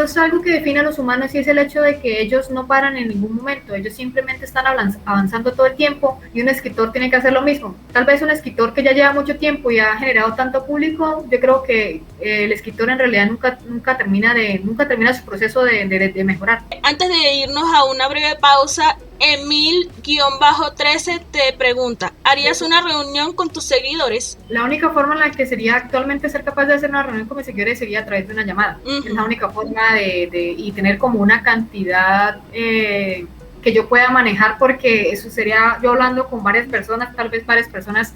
es algo que define a los humanos, y es el hecho de que ellos no paran en ningún momento, ellos simplemente están avanzando todo el tiempo, y un escritor tiene que hacer lo mismo. Tal vez un escritor que ya lleva mucho tiempo y ha generado tanto público, yo creo que el escritor en realidad nunca termina su proceso de mejorar. Antes de irnos a una breve pausa, Emil-13 te pregunta, ¿harías una reunión con tus seguidores? La única forma en la que sería actualmente ser capaz de hacer una reunión con mis seguidores sería a través de una llamada. Es la única forma y tener como una cantidad que yo pueda manejar, porque eso sería yo hablando con varias personas, tal vez varias personas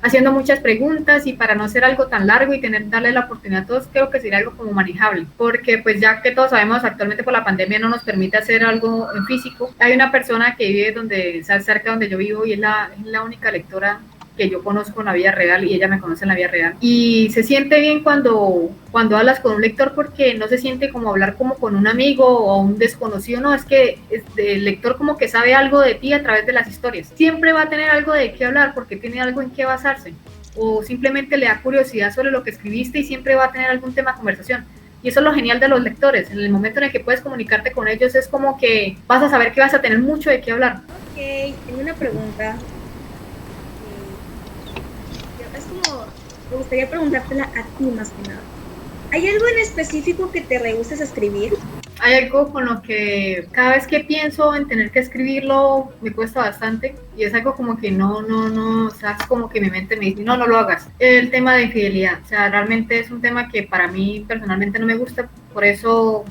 haciendo muchas preguntas, y para no ser algo tan largo y darle la oportunidad a todos, creo que sería algo como manejable, porque pues ya que todos sabemos, actualmente por la pandemia no nos permite hacer algo en físico. Hay una persona que vive cerca donde yo vivo, y es la única lectora que yo conozco en la vida real, y ella me conoce en la vida real, y se siente bien cuando hablas con un lector, porque no se siente como hablar como con un amigo o un desconocido, no, es que el lector como que sabe algo de ti a través de las historias, siempre va a tener algo de qué hablar porque tiene algo en qué basarse, o simplemente le da curiosidad sobre lo que escribiste y siempre va a tener algún tema de conversación. Y eso es lo genial de los lectores, en el momento en el que puedes comunicarte con ellos es como que vas a saber que vas a tener mucho de qué hablar. Ok, tengo una pregunta. Me gustaría preguntártela a ti más que nada. ¿Hay algo en específico que te rehúses a escribir? Hay algo con lo que cada vez que pienso en tener que escribirlo me cuesta bastante, y es algo como que no, o sea, es como que mi mente me dice, no lo hagas. El tema de infidelidad, o sea, realmente es un tema que para mí personalmente no me gusta, por eso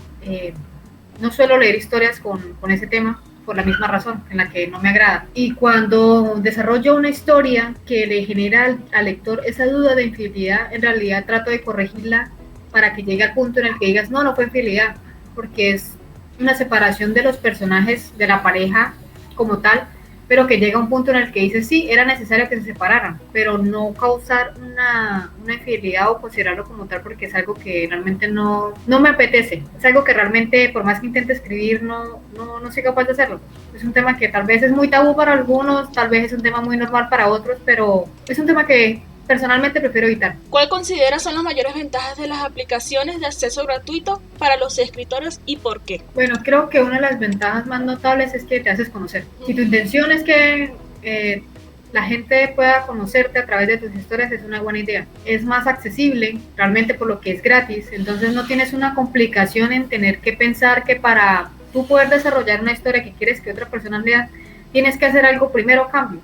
no suelo leer historias con ese tema, por la misma razón en la que no me agrada. Y cuando desarrollo una historia que le genera al lector esa duda de infidelidad, en realidad trato de corregirla para que llegue al punto en el que digas, no fue infidelidad, porque es una separación de los personajes de la pareja como tal, pero que llega a un punto en el que dices, sí, era necesario que se separaran, pero no causar una infidelidad o considerarlo como tal, porque es algo que realmente no me apetece, es algo que realmente por más que intente escribir no soy capaz de hacerlo. Es un tema que tal vez es muy tabú para algunos, tal vez es un tema muy normal para otros, pero es un tema que personalmente prefiero evitar. ¿Cuál consideras son las mayores ventajas de las aplicaciones de acceso gratuito para los escritores y por qué? Bueno, creo que una de las ventajas más notables es que te haces conocer. Si tu intención es que la gente pueda conocerte a través de tus historias, es una buena idea. Es más accesible, realmente por lo que es gratis, entonces no tienes una complicación en tener que pensar que para tú poder desarrollar una historia que quieres que otra persona lea, tienes que hacer algo primero a cambio.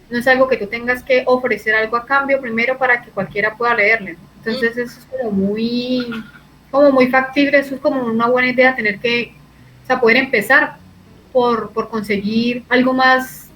No es algo que tú tengas que ofrecer algo a cambio primero para que cualquiera pueda leerle. Entonces eso es como muy factible, eso es como una buena idea, tener que, o sea, poder empezar por conseguir algo más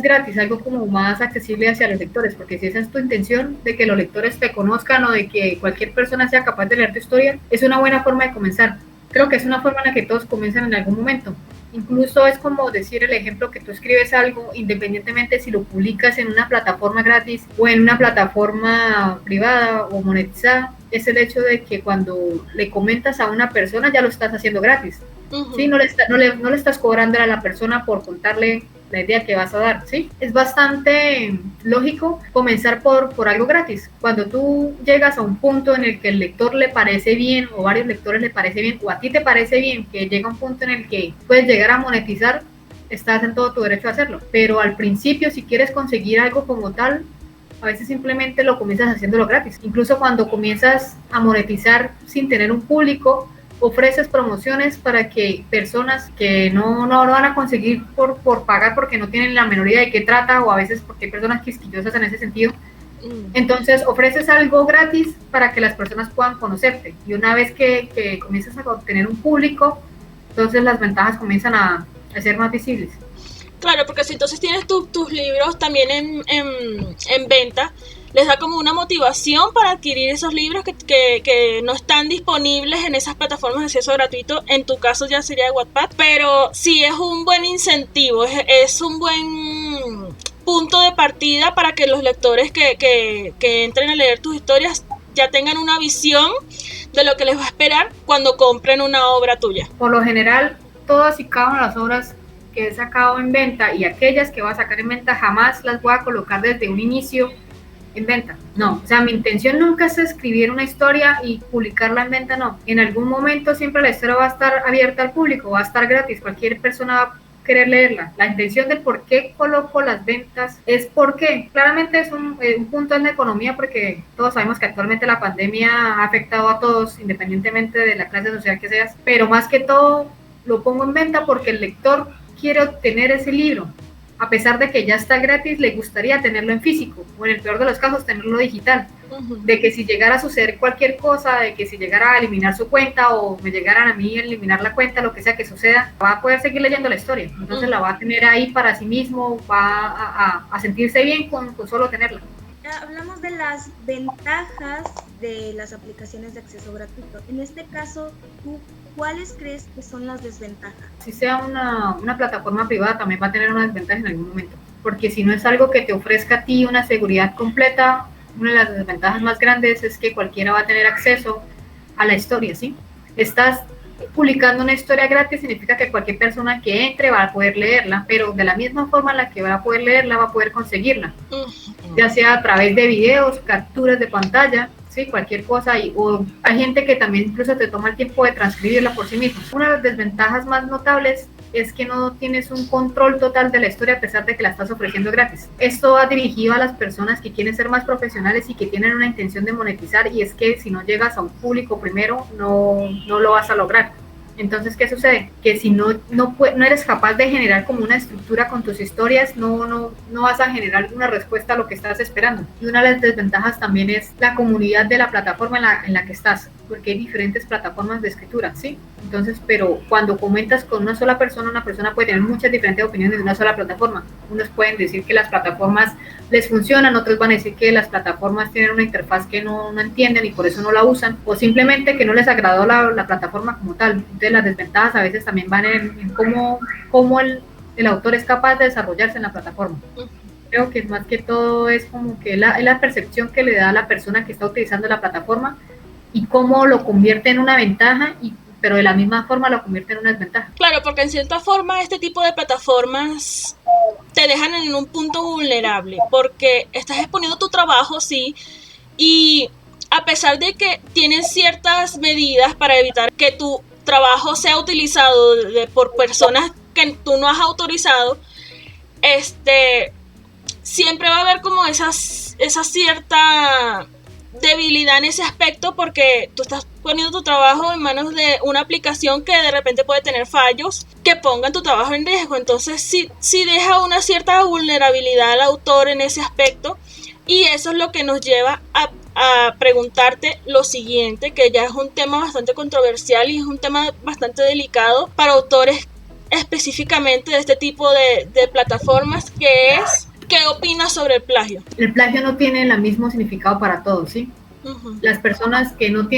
gratis, algo como más accesible hacia los lectores, porque si esa es tu intención, de que los lectores te conozcan o de que cualquier persona sea capaz de leer tu historia, es una buena forma de comenzar. Creo que es una forma en la que todos comienzan en algún momento. Incluso es como decir el ejemplo que tú escribes algo, independientemente si lo publicas en una plataforma gratis o en una plataforma privada o monetizada, es el hecho de que cuando le comentas a una persona ya lo estás haciendo gratis. Uh-huh. ¿Sí? No le estás cobrando a la persona por contarle la idea que vas a dar, ¿sí? Es bastante lógico comenzar por algo gratis. Cuando tú llegas a un punto en el que el lector le parece bien, o varios lectores le parece bien, o a ti te parece bien, que llega un punto en el que puedes llegar a monetizar, estás en todo tu derecho a hacerlo. Pero al principio, si quieres conseguir algo como tal, a veces simplemente lo comienzas haciéndolo gratis. Incluso cuando comienzas a monetizar sin tener un público, ofreces promociones para que personas que no van a conseguir por pagar porque no tienen la menor idea de qué trata, o a veces porque hay personas quisquillosas en ese sentido, entonces ofreces algo gratis para que las personas puedan conocerte, y una vez que comienzas a obtener un público, entonces las ventajas comienzan a ser más visibles. Claro, porque si entonces tienes tus libros también en venta, les da como una motivación para adquirir esos libros que no están disponibles en esas plataformas de acceso gratuito. En tu caso ya sería Wattpad, pero sí es un buen incentivo, es un buen punto de partida para que los lectores que entren a leer tus historias ya tengan una visión de lo que les va a esperar cuando compren una obra tuya. Por lo general, todas y cada una de las obras que he sacado en venta y aquellas que voy a sacar en venta jamás las voy a colocar desde un inicio en venta. No, o sea, mi intención nunca es escribir una historia y publicarla en venta, no. En algún momento siempre la historia va a estar abierta al público, va a estar gratis, cualquier persona va a querer leerla. La intención de por qué coloco las ventas es porque claramente es un punto en la economía, porque todos sabemos que actualmente la pandemia ha afectado a todos, independientemente de la clase social que seas, pero más que todo lo pongo en venta porque el lector quiere obtener ese libro. A pesar de que ya está gratis, le gustaría tenerlo en físico, o en el peor de los casos, tenerlo digital. De que si llegara a suceder cualquier cosa, de que si llegara a eliminar su cuenta o me llegaran a mí a eliminar la cuenta, lo que sea que suceda, va a poder seguir leyendo la historia. Entonces la va a tener ahí para sí mismo, va a sentirse bien con solo tenerla. Hablamos de las ventajas de las aplicaciones de acceso gratuito. En este caso, ¿tú cuáles crees que son las desventajas? Si sea una plataforma privada, también va a tener una desventaja en algún momento, porque si no es algo que te ofrezca a ti una seguridad completa, una de las desventajas más grandes es que cualquiera va a tener acceso a la historia, ¿sí? Estás publicando una historia gratis, significa que cualquier persona que entre va a poder leerla, pero de la misma forma en la que va a poder leerla, va a poder conseguirla, ya sea a través de videos, capturas de pantalla, sí, cualquier cosa, o hay gente que también incluso te toma el tiempo de transcribirla por sí mismo. Una de las desventajas más notables es que no tienes un control total de la historia a pesar de que la estás ofreciendo gratis. Esto va dirigido a las personas que quieren ser más profesionales y que tienen una intención de monetizar, y es que si no llegas a un público primero, no lo vas a lograr. Entonces, ¿qué sucede? Que si no eres capaz de generar como una estructura con tus historias, no vas a generar una respuesta a lo que estás esperando. Y una de las desventajas también es la comunidad de la plataforma en la que estás, porque hay diferentes plataformas de escritura, ¿sí? Entonces, pero cuando comentas con una sola persona, una persona puede tener muchas diferentes opiniones de una sola plataforma. Unos pueden decir que las plataformas les funcionan, otros van a decir que las plataformas tienen una interfaz que no entienden y por eso no la usan, o simplemente que no les agradó la plataforma como tal. Entonces, las desventajas a veces también van en cómo el autor es capaz de desarrollarse en la plataforma. Creo que más que todo es como que la percepción que le da a la persona que está utilizando la plataforma y cómo lo convierte en una ventaja, pero de la misma forma lo convierte en una desventaja. Claro, porque en cierta forma este tipo de plataformas te dejan en un punto vulnerable, porque estás exponiendo tu trabajo, sí, y a pesar de que tienes ciertas medidas para evitar que tu trabajo sea utilizado por personas que tú no has autorizado, siempre va a haber como esa cierta debilidad en ese aspecto, porque tú estás poniendo tu trabajo en manos de una aplicación que de repente puede tener fallos que pongan tu trabajo en riesgo. Entonces sí deja una cierta vulnerabilidad al autor en ese aspecto, y eso es lo que nos lleva a preguntarte lo siguiente, que ya es un tema bastante controversial y es un tema bastante delicado para autores específicamente de este tipo de plataformas, que es: ¿qué opinas sobre el plagio? El plagio no tiene el mismo significado para todos, ¿sí? Uh-huh. Las personas que no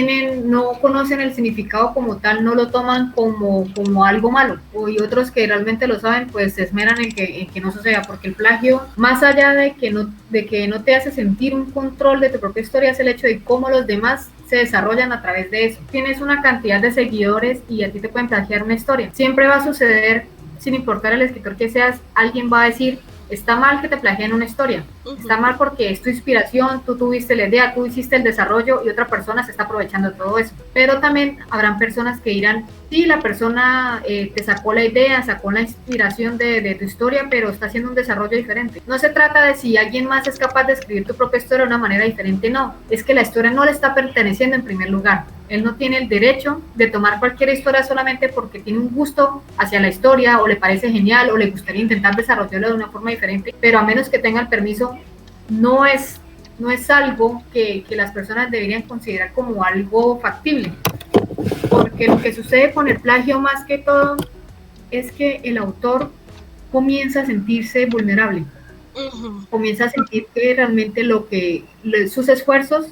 conocen el significado como tal, no lo toman como algo malo, y otros que realmente lo saben, pues se esmeran en que no suceda, porque el plagio, más allá de que no te hace sentir un control de tu propia historia, es el hecho de cómo los demás se desarrollan a través de eso. Tienes una cantidad de seguidores y a ti te pueden plagiar una historia. Siempre va a suceder, sin importar el escritor que seas, alguien va a decir: está mal que te plagien una historia, está mal porque es tu inspiración, tú tuviste la idea, tú hiciste el desarrollo y otra persona se está aprovechando de todo eso. Pero también habrán personas que dirán: sí, la persona te sacó la idea, sacó la inspiración de tu historia, pero está haciendo un desarrollo diferente. No se trata de si alguien más es capaz de escribir tu propia historia de una manera diferente, no, es que la historia no le está perteneciendo en primer lugar. Él no tiene el derecho de tomar cualquier historia solamente porque tiene un gusto hacia la historia, o le parece genial, o le gustaría intentar desarrollarlo de una forma diferente, pero a menos que tenga el permiso, no es algo que las personas deberían considerar como algo factible. Porque lo que sucede con el plagio, más que todo, es que el autor comienza a sentirse vulnerable. Comienza a sentir que realmente sus esfuerzos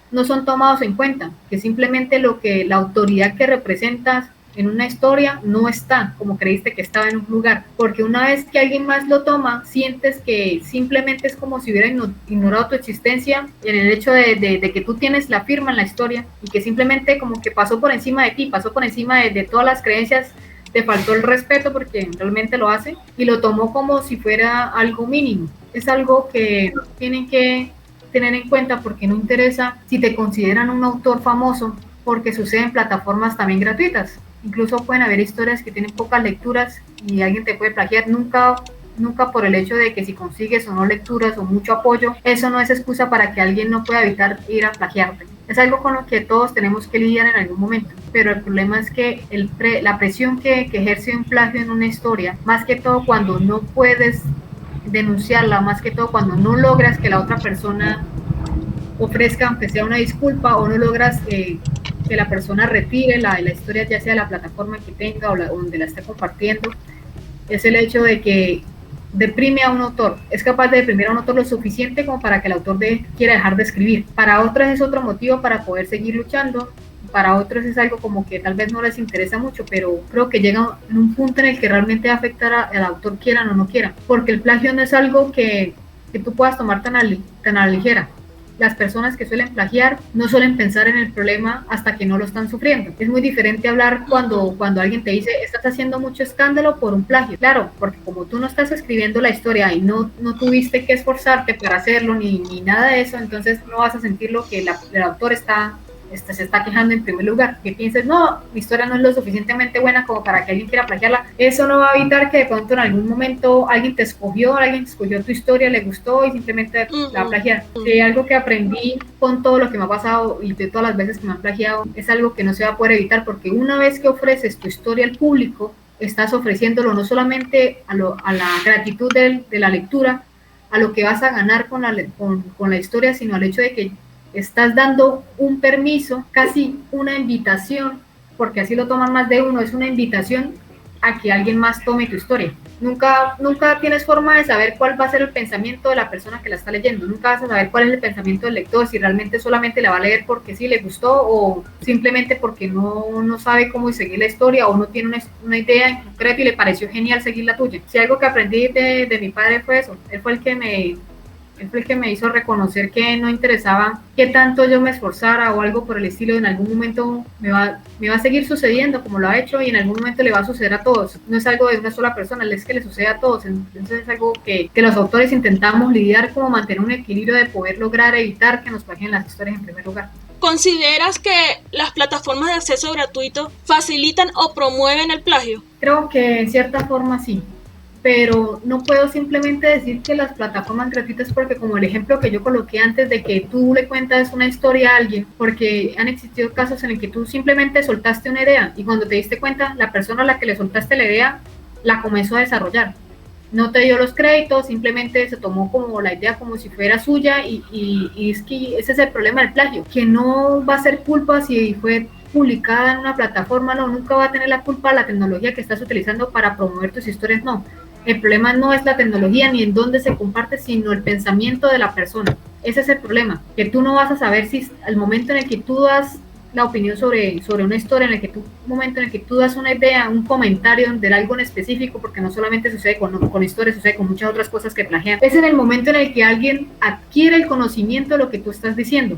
no son tomados en cuenta, que simplemente lo que la autoridad que representas en una historia no está como creíste que estaba en un lugar, porque una vez que alguien más lo toma, sientes que simplemente es como si hubiera ignorado tu existencia en el hecho de que tú tienes la firma en la historia y que simplemente como que pasó por encima de ti, pasó por encima de todas las creencias, te faltó el respeto porque realmente lo hace y lo tomó como si fuera algo mínimo. Es algo que tienen que tener en cuenta porque no interesa si te consideran un autor famoso, porque sucede en plataformas también gratuitas. Incluso pueden haber historias que tienen pocas lecturas y alguien te puede plagiar. Nunca por el hecho de que si consigues o no lecturas o mucho apoyo, eso no es excusa para que alguien no pueda evitar ir a plagiarte. Es algo con lo que todos tenemos que lidiar en algún momento, pero el problema es que la presión que ejerce un plagio en una historia, más que todo cuando no puedes denunciarla, más que todo cuando no logras que la otra persona ofrezca, aunque sea una disculpa, o no logras que la persona retire la historia, ya sea la plataforma que tenga o donde la esté compartiendo, es el hecho de que deprime a un autor, es capaz de deprimir a un autor lo suficiente como para que el autor quiera dejar de escribir. Para otros es otro motivo para poder seguir luchando, para otros es algo como que tal vez no les interesa mucho, pero creo que llega en un punto en el que realmente va a afectar al autor, quieran o no quieran, porque el plagio no es algo que tú puedas tomar tan a la ligera. Las personas que suelen plagiar no suelen pensar en el problema hasta que no lo están sufriendo. Es muy diferente hablar cuando alguien te dice, estás haciendo mucho escándalo por un plagio. Claro, porque como tú no estás escribiendo la historia y no tuviste que esforzarte para hacerlo ni nada de eso, entonces no vas a sentir lo que el autor se está quejando en primer lugar, que pienses, no, mi historia no es lo suficientemente buena como para que alguien quiera plagiarla. Eso no va a evitar que de pronto en algún momento alguien te escogió tu historia, le gustó y simplemente la va a plagiar. Algo que aprendí con todo lo que me ha pasado y de todas las veces que me han plagiado, es algo que no se va a poder evitar, porque una vez que ofreces tu historia al público, estás ofreciéndolo no solamente a la gratitud de la lectura, a lo que vas a ganar con la historia, sino al hecho de que estás dando un permiso, casi una invitación, porque así lo toman más de uno, es una invitación a que alguien más tome tu historia. Nunca tienes forma de saber cuál va a ser el pensamiento de la persona que la está leyendo, nunca vas a saber cuál es el pensamiento del lector, si realmente solamente la va a leer porque sí le gustó o simplemente porque no sabe cómo seguir la historia o no tiene una idea en concreto y le pareció genial seguir la tuya. Si algo que aprendí de mi padre fue eso, él fue el que me hizo reconocer que no interesaba qué tanto yo me esforzara o algo por el estilo. En algún momento me va a seguir sucediendo como lo ha hecho y en algún momento le va a suceder a todos. No es algo de una sola persona, es que le sucede a todos. Entonces es algo que los autores intentamos lidiar, como mantener un equilibrio de poder lograr evitar que nos plagien las historias en primer lugar. ¿Consideras que las plataformas de acceso gratuito facilitan o promueven el plagio? Creo que en cierta forma sí, pero no puedo simplemente decir que las plataformas gratuitas, porque como el ejemplo que yo coloqué antes de que tú le cuentas una historia a alguien, porque han existido casos en el que tú simplemente soltaste una idea y cuando te diste cuenta, la persona a la que le soltaste la idea la comenzó a desarrollar. No te dio los créditos, simplemente se tomó como la idea como si fuera suya y es que ese es el problema del plagio, que no va a ser culpa si fue publicada en una plataforma, no, nunca va a tener la culpa la tecnología que estás utilizando para promover tus historias, no. El problema no es la tecnología ni en dónde se comparte, sino el pensamiento de la persona. Ese es el problema, que tú no vas a saber si al momento en el que tú das la opinión sobre una historia, momento en el que tú das una idea, un comentario de algo en específico, porque no solamente sucede con historias, sucede con muchas otras cosas que plagian. Es en el momento en el que alguien adquiere el conocimiento de lo que tú estás diciendo.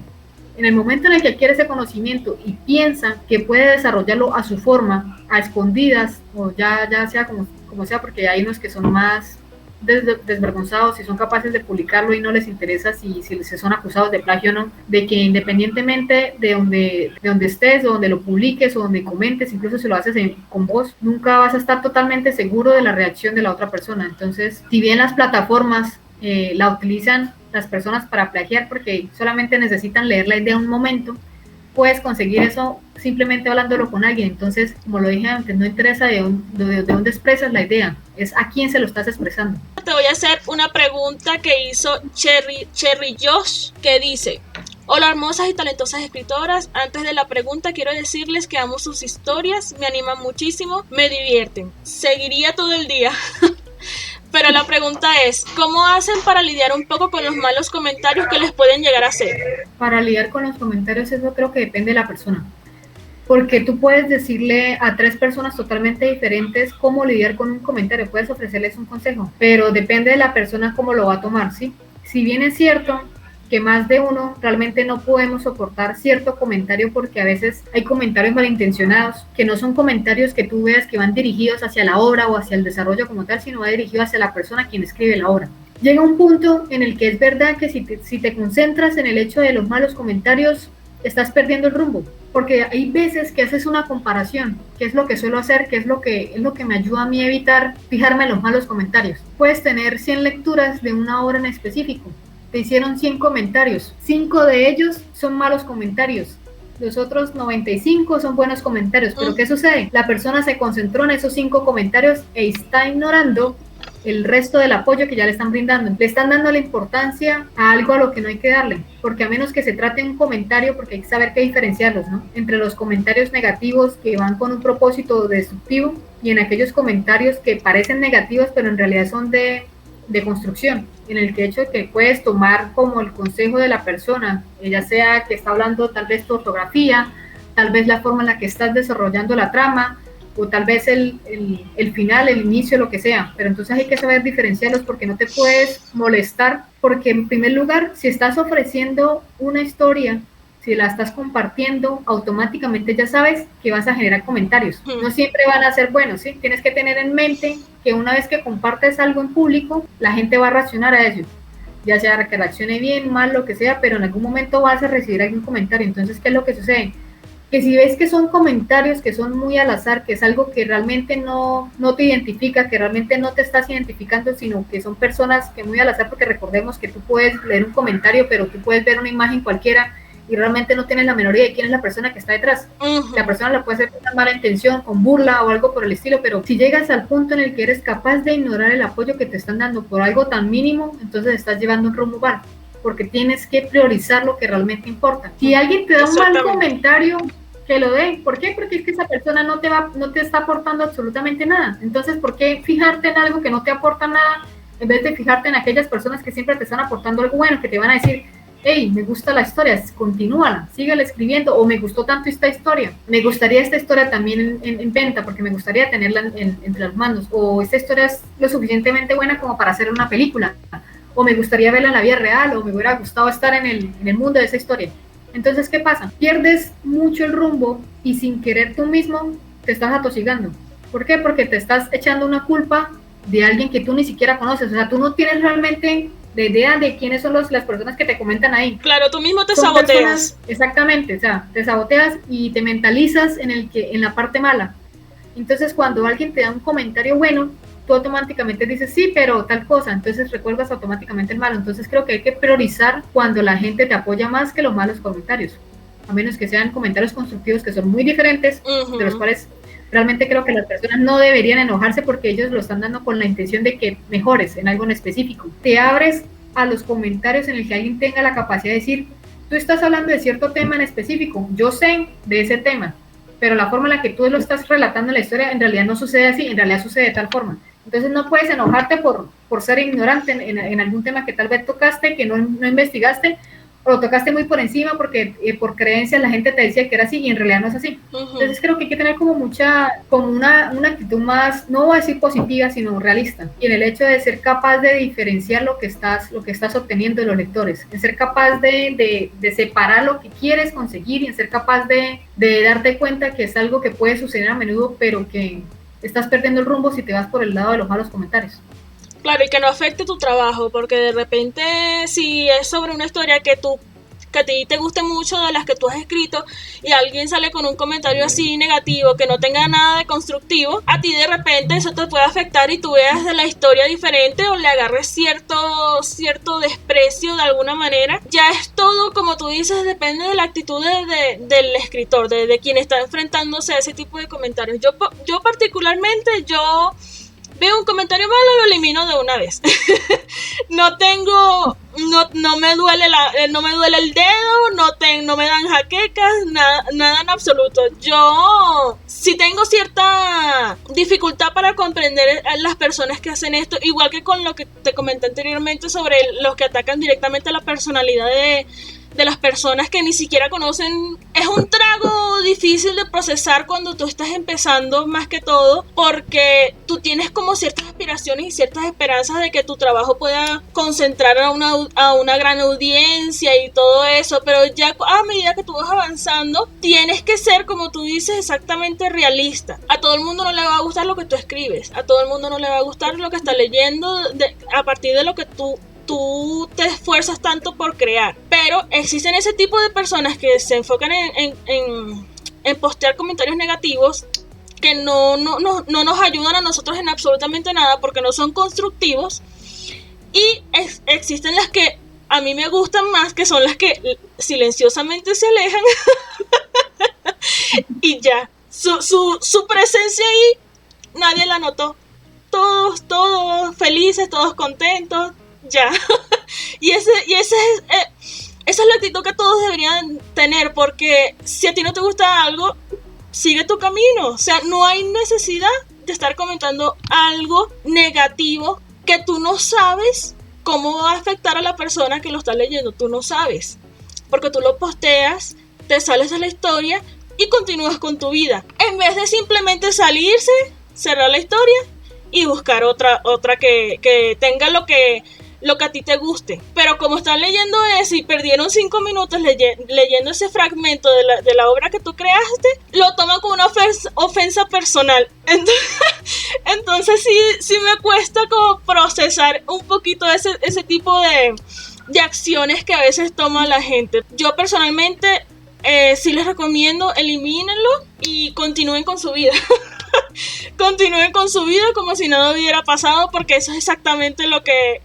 En el momento en el que adquiere ese conocimiento y piensa que puede desarrollarlo a su forma, a escondidas, o ya sea como sea, porque hay unos que son más desvergonzados y son capaces de publicarlo y no les interesa si se son acusados de plagio o no, de que independientemente de donde estés, o donde lo publiques, o donde comentes, incluso si lo haces con voz, nunca vas a estar totalmente seguro de la reacción de la otra persona. Entonces, si bien las plataformas la utilizan las personas para plagiar porque solamente necesitan leer la idea un momento, puedes conseguir eso simplemente hablándolo con alguien. Entonces, como lo dije antes, no interesa de dónde expresas la idea, es a quién se lo estás expresando. Te voy a hacer una pregunta que hizo Cherry Josh, que dice: hola hermosas y talentosas escritoras, antes de la pregunta quiero decirles que amo sus historias, me animan muchísimo, me divierten, seguiría todo el día. Pero la pregunta es, ¿cómo hacen para lidiar un poco con los malos comentarios que les pueden llegar a hacer? Para lidiar con los comentarios, eso creo que depende de la persona. porque tú puedes decirle a 3 personas totalmente diferentes cómo lidiar con un comentario, puedes ofrecerles un consejo, pero depende de la persona cómo lo va a tomar, ¿sí? Si bien es cierto que más de uno realmente no podemos soportar cierto comentario porque a veces hay comentarios malintencionados, que no son comentarios que tú veas que van dirigidos hacia la obra o hacia el desarrollo como tal, sino va dirigido hacia la persona quien escribe la obra. Llega un punto en el que es verdad que si te concentras en el hecho de los malos comentarios, estás perdiendo el rumbo, porque hay veces que haces una comparación, que es lo que suelo hacer, que es lo que me ayuda a mí a evitar fijarme en los malos comentarios. Puedes tener 100 lecturas de una obra en específico, te hicieron 100 comentarios, 5 de ellos son malos comentarios, los otros 95 son buenos comentarios, pero ¿qué sucede? La persona se concentró en esos 5 comentarios e está ignorando el resto del apoyo que ya le están brindando. Le están dando la importancia a algo a lo que no hay que darle, porque a menos que se trate de un comentario, porque hay que saber qué diferenciarlos, ¿no? Entre los comentarios negativos que van con un propósito destructivo y en aquellos comentarios que parecen negativos, pero en realidad son de construcción, en el que hecho de que puedes tomar como el consejo de la persona, ya sea que está hablando tal vez tu ortografía, tal vez la forma en la que estás desarrollando la trama, o tal vez el final, el inicio, lo que sea, pero entonces hay que saber diferenciarlos porque no te puedes molestar, porque en primer lugar, si estás ofreciendo una historia, si la estás compartiendo, automáticamente ya sabes que vas a generar comentarios, no siempre van a ser buenos, ¿sí? Tienes que tener en mente que una vez que compartes algo en público, la gente va a reaccionar a ello, ya sea que reaccione bien, mal, lo que sea, pero en algún momento vas a recibir algún comentario. Entonces, ¿qué es lo que sucede? Que si ves que son comentarios que son muy al azar, que es algo que realmente no te identifica, que realmente no te estás identificando, sino que son personas que muy al azar, porque recordemos que tú puedes leer un comentario, pero tú puedes ver una imagen cualquiera y realmente no tienes la menor idea de quién es la persona que está detrás. La persona la puede hacer con una mala intención, con burla o algo por el estilo, pero si llegas al punto en el que eres capaz de ignorar el apoyo que te están dando por algo tan mínimo, entonces estás llevando un rumbo mal, porque tienes que priorizar lo que realmente importa. Si alguien te da un mal comentario, que lo dé. ¿Por qué? Porque es que esa persona no te está aportando absolutamente nada. Entonces, ¿por qué fijarte en algo que no te aporta nada en vez de fijarte en aquellas personas que siempre te están aportando algo bueno, que te van a decir, hey, me gusta la historia, continúala, síguela escribiendo, o me gustó tanto esta historia, me gustaría esta historia también en venta, porque me gustaría tenerla entre las manos, o esta historia es lo suficientemente buena como para hacer una película, o me gustaría verla en la vida real, o me hubiera gustado estar en el mundo de esa historia. Entonces, ¿qué pasa? Pierdes mucho el rumbo y sin querer tú mismo te estás atosigando. ¿Por qué? Porque te estás echando una culpa de alguien que tú ni siquiera conoces. O sea, tú no tienes realmente la idea de quiénes son las personas que te comentan ahí. Claro, tú mismo te saboteas. Exactamente, o sea, te saboteas y te mentalizas en la parte mala. Entonces, cuando alguien te da un comentario bueno, tú automáticamente dices, sí, pero tal cosa, entonces recuerdas automáticamente el malo. Entonces creo que hay que priorizar cuando la gente te apoya más que los malos comentarios, a menos que sean comentarios constructivos que son muy diferentes, de los cuales realmente creo que las personas no deberían enojarse porque ellos lo están dando con la intención de que mejores en algo en específico. Te abres a los comentarios en el que alguien tenga la capacidad de decir, tú estás hablando de cierto tema en específico, yo sé de ese tema, pero la forma en la que tú lo estás relatando en la historia en realidad no sucede así, en realidad sucede de tal forma. Entonces no puedes enojarte por ser ignorante en algún tema que tal vez tocaste, que no investigaste, o lo tocaste muy por encima porque por creencias la gente te decía que era así y en realidad no es así. Entonces creo que hay que tener como una actitud más, no voy a decir positiva, sino realista. Y en el hecho de ser capaz de diferenciar lo que estás obteniendo de los lectores, en ser capaz de separar lo que quieres conseguir y en ser capaz de darte cuenta que es algo que puede suceder a menudo, pero que estás perdiendo el rumbo si te vas por el lado de los malos comentarios. Claro, y que no afecte tu trabajo, porque de repente si es sobre una historia que a ti te guste mucho, de las que tú has escrito, y alguien sale con un comentario así negativo, que no tenga nada de constructivo, a ti de repente eso te puede afectar y tú veas de la historia diferente o le agarres cierto desprecio de alguna manera. Ya es todo, como tú dices, depende de la actitud del escritor, de quien está enfrentándose a ese tipo de comentarios. Yo particularmente, veo un comentario malo, lo elimino de una vez. No me duele el dedo, no me dan jaquecas, nada en absoluto. Yo sí tengo cierta dificultad para comprender a las personas que hacen esto, igual que con lo que te comenté anteriormente sobre los que atacan directamente a la personalidad de las personas que ni siquiera conocen. Es un trago difícil de procesar cuando tú estás empezando, más que todo porque tú tienes como ciertas aspiraciones y ciertas esperanzas de que tu trabajo pueda concentrar a una gran audiencia y todo eso, pero ya a medida que tú vas avanzando tienes que ser, como tú dices, exactamente realista. A todo el mundo no le va a gustar lo que tú escribes, a todo el mundo no le va a gustar lo que está leyendo a partir de lo que tú te esfuerzas tanto por crear, pero existen ese tipo de personas que se enfocan en postear comentarios negativos que no nos ayudan a nosotros en absolutamente nada porque no son constructivos, y existen las que a mí me gustan más, que son las que silenciosamente se alejan y ya, su presencia ahí nadie la notó, todos felices, todos contentos, ya. y esa es la actitud que todos deberían tener, porque si a ti no te gusta algo, sigue tu camino. O sea, no hay necesidad de estar comentando algo negativo que tú no sabes cómo va a afectar a la persona que lo está leyendo. Tú no sabes, porque tú lo posteas, te sales de la historia y continúas con tu vida, en vez de simplemente salirse, cerrar la historia y buscar otra que tenga lo que a ti te guste. Pero como están leyendo eso y perdieron 5 minutos leyendo ese fragmento de la obra que tú creaste, lo toman como una ofensa personal. Entonces sí me cuesta como procesar un poquito ese tipo de acciones que a veces toma la gente. Yo personalmente sí les recomiendo, elimínenlo y continúen con su vida. Continúen con su vida como si nada hubiera pasado, porque eso es exactamente lo que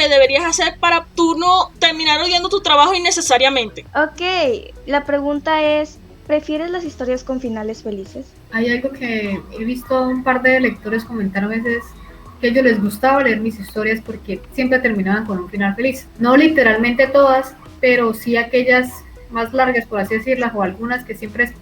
deberías hacer para tú no terminar odiando tu trabajo innecesariamente. Ok, la pregunta es, ¿prefieres las historias con finales felices? Hay algo que he visto un par de lectores comentar a veces, que a ellos les gustaba leer mis historias porque siempre terminaban con un final feliz. No literalmente todas, pero sí aquellas más largas, por así decirlas, o algunas que siempre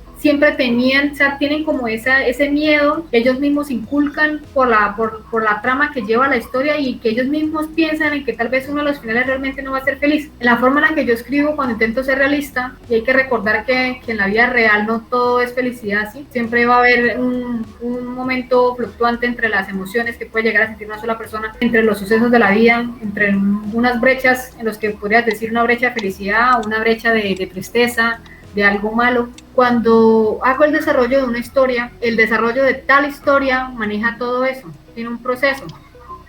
tenían, o sea, tienen como ese miedo que ellos mismos inculcan por la trama que lleva la historia, y que ellos mismos piensan en que tal vez uno de los finales realmente no va a ser feliz. En la forma en la que yo escribo, cuando intento ser realista, y hay que recordar que en la vida real no todo es felicidad, ¿sí? Siempre va a haber un momento fluctuante entre las emociones que puede llegar a sentir una sola persona, entre los sucesos de la vida, entre unas brechas en los que podrías decir una brecha de felicidad o una brecha de tristeza, de algo malo. Cuando hago el desarrollo de una historia, el desarrollo de tal historia maneja todo eso, tiene un proceso.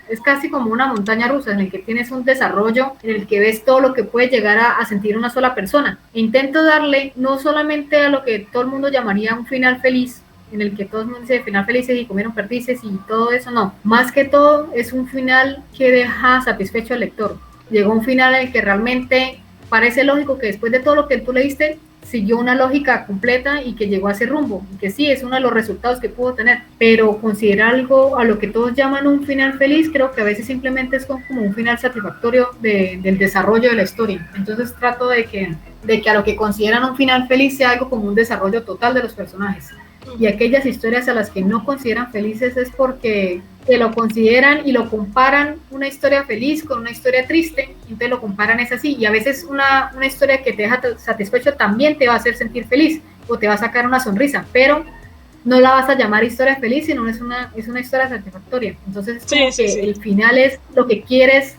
Es casi como una montaña rusa en el que tienes un desarrollo en el que ves todo lo que puede llegar a sentir una sola persona. E intento darle no solamente a lo que todo el mundo llamaría un final feliz, en el que todo el mundo dice final felices y comieron perdices y todo eso, no. Más que todo es un final que deja satisfecho al lector. Llegó un final en el que realmente parece lógico, que después de todo lo que tú leíste, siguió una lógica completa y que llegó a ese rumbo, y que sí, es uno de los resultados que pudo tener, pero considerar algo a lo que todos llaman un final feliz, creo que a veces simplemente es como un final satisfactorio del desarrollo de la historia. Entonces trato de que a lo que consideran un final feliz sea algo como un desarrollo total de los personajes, y aquellas historias a las que no consideran felices es porque que lo consideran y lo comparan una historia feliz con una historia triste, entonces lo comparan, es así, y a veces una historia que te deja satisfecho también te va a hacer sentir feliz o te va a sacar una sonrisa, pero no la vas a llamar historia feliz, sino es una historia satisfactoria. Entonces sí. El final es lo que quieres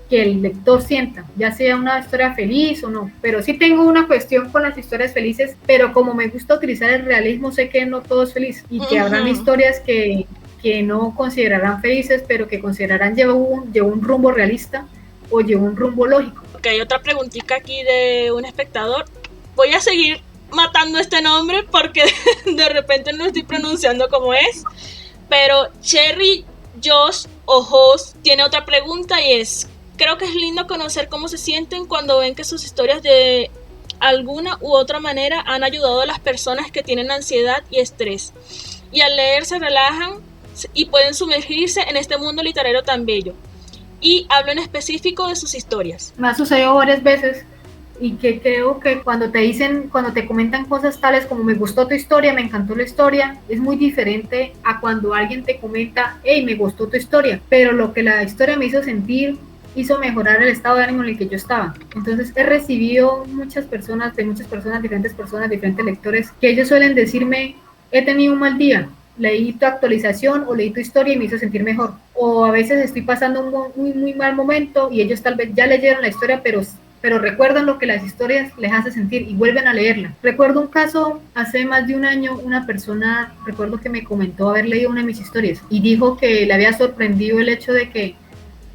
que el lector sienta, ya sea una historia feliz o no. Pero sí tengo una cuestión con las historias felices, pero como me gusta utilizar el realismo, sé que no todo es feliz y que habrán historias que no considerarán felices, pero que considerarán llevó un rumbo realista o llevó un rumbo lógico. Ok, otra preguntita aquí de un espectador. Voy a seguir matando este nombre porque de repente no estoy pronunciando como es, pero Cherry Josh Ojos tiene otra pregunta y es: creo que es lindo conocer cómo se sienten cuando ven que sus historias de alguna u otra manera han ayudado a las personas que tienen ansiedad y estrés, y al leer se relajan y pueden sumergirse en este mundo literario tan bello. Y hablo en específico de sus historias. Me ha sucedido varias veces, y que creo que cuando te comentan cosas tales como me gustó tu historia, me encantó la historia, es muy diferente a cuando alguien te comenta, hey, me gustó tu historia, pero lo que la historia me hizo sentir hizo mejorar el estado de ánimo en el que yo estaba. Entonces he recibido muchas personas, diferentes lectores, que ellos suelen decirme, he tenido un mal día, leí tu actualización o leí tu historia y me hizo sentir mejor. O a veces estoy pasando un muy mal momento y ellos tal vez ya leyeron la historia, pero recuerdan lo que las historias les hace sentir y vuelven a leerla. Recuerdo un caso hace más de un año, una persona, recuerdo que me comentó haber leído una de mis historias y dijo que le había sorprendido el hecho de que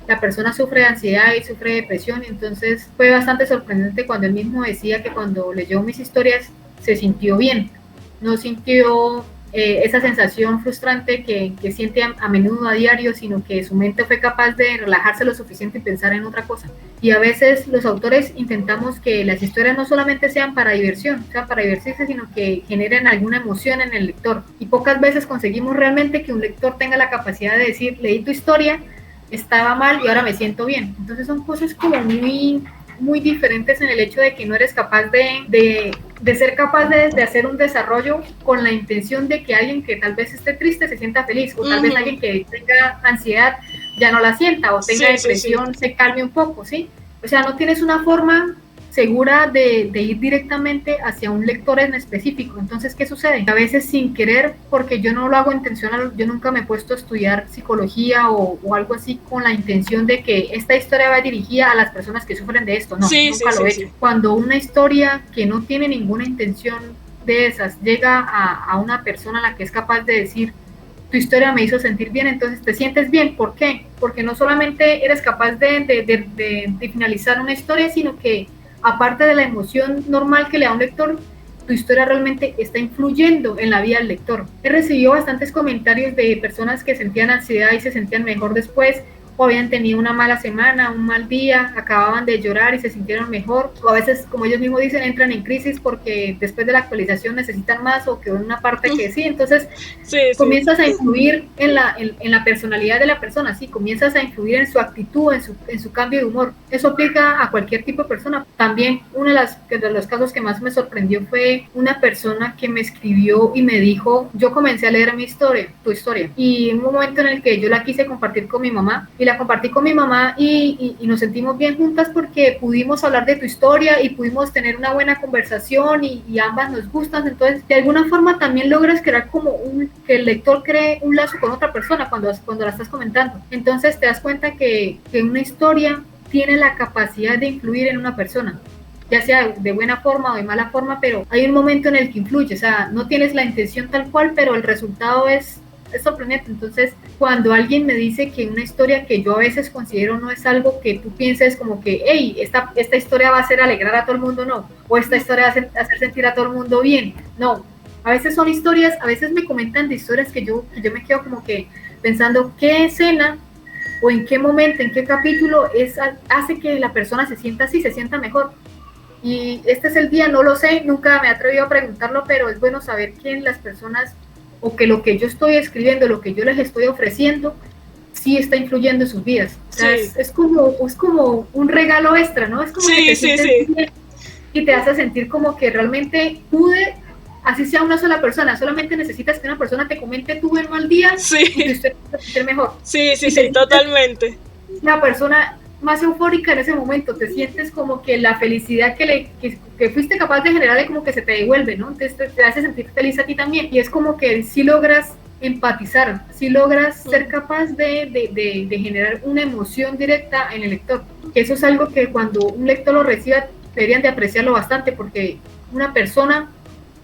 la persona sufre de ansiedad y sufre de depresión, y entonces fue bastante sorprendente cuando él mismo decía que cuando leyó mis historias se sintió bien, no sintió esa sensación frustrante que siente a menudo a diario, sino que su mente fue capaz de relajarse lo suficiente y pensar en otra cosa. Y a veces los autores intentamos que las historias no solamente sean para diversión, sean para divertirse, sino que generen alguna emoción en el lector. Y pocas veces conseguimos realmente que un lector tenga la capacidad de decir, leí tu historia, estaba mal y ahora me siento bien. Entonces son cosas como muy diferentes en el hecho de que no eres capaz de ser capaz de hacer un desarrollo con la intención de que alguien que tal vez esté triste se sienta feliz, o tal vez alguien que tenga ansiedad ya no la sienta, o tenga depresión se calme un poco, ¿sí? O sea, no tienes una forma segura de ir directamente hacia un lector en específico. Entonces, ¿qué sucede? A veces sin querer, porque yo no lo hago intencional, yo nunca me he puesto a estudiar psicología o algo así con la intención de que esta historia va dirigida a las personas que sufren de esto. No, nunca lo he hecho. Cuando una historia que no tiene ninguna intención de esas llega a una persona a la que es capaz de decir, tu historia me hizo sentir bien, entonces te sientes bien. ¿Por qué? Porque no solamente eres capaz de finalizar una historia, sino que aparte de la emoción normal que le da un lector, tu historia realmente está influyendo en la vida del lector. He recibido bastantes comentarios de personas que sentían ansiedad y se sentían mejor después, o habían tenido una mala semana, un mal día, acababan de llorar y se sintieron mejor, o a veces, como ellos mismos dicen, entran en crisis porque después de la actualización necesitan más, o quedó una parte que sí, entonces comienzas a influir en la personalidad de la persona, sí, comienzas a influir en su actitud, en su cambio de humor. Eso aplica a cualquier tipo de persona. También uno de los casos que más me sorprendió fue una persona que me escribió y me dijo, yo comencé a leer tu historia, y en un momento en el que yo la quise compartir con mi mamá, y la compartí con mi mamá y nos sentimos bien juntas porque pudimos hablar de tu historia y pudimos tener una buena conversación y ambas nos gustan. Entonces, de alguna forma también logras crear como que el lector cree un lazo con otra persona cuando la estás comentando. Entonces, te das cuenta que una historia tiene la capacidad de influir en una persona, ya sea de buena forma o de mala forma, pero hay un momento en el que influye. O sea, no tienes la intención tal cual, pero el resultado es sorprendente. Entonces, cuando alguien me dice que una historia que yo a veces considero no es algo que tú pienses como que, hey, esta historia va a hacer alegrar a todo el mundo, no, o esta historia va a hacer sentir a todo el mundo bien, no. A veces son historias, a veces me comentan de historias que yo me quedo como que pensando qué escena o en qué momento, en qué capítulo hace que la persona se sienta así, se sienta mejor. Y este es el día, no lo sé, nunca me he atrevido a preguntarlo, pero es bueno saber que las personas, o que lo que yo estoy escribiendo, lo que yo les estoy ofreciendo, sí está influyendo en sus vidas. O sea, es como un regalo extra, ¿no? Es como que te sientes bien y te hace sentir como que realmente pude, así sea una sola persona, solamente necesitas que una persona te comente tuve un mal día y te estoy sentir mejor. Sí, totalmente. La persona más eufórica en ese momento, te sientes como que la felicidad que fuiste capaz de generarle como que se te devuelve, ¿no? Entonces te hace sentir feliz a ti también, y es como que si logras empatizar, si logras ser capaz de generar una emoción directa en el lector, que eso es algo que cuando un lector lo reciba deberían de apreciarlo bastante, porque una persona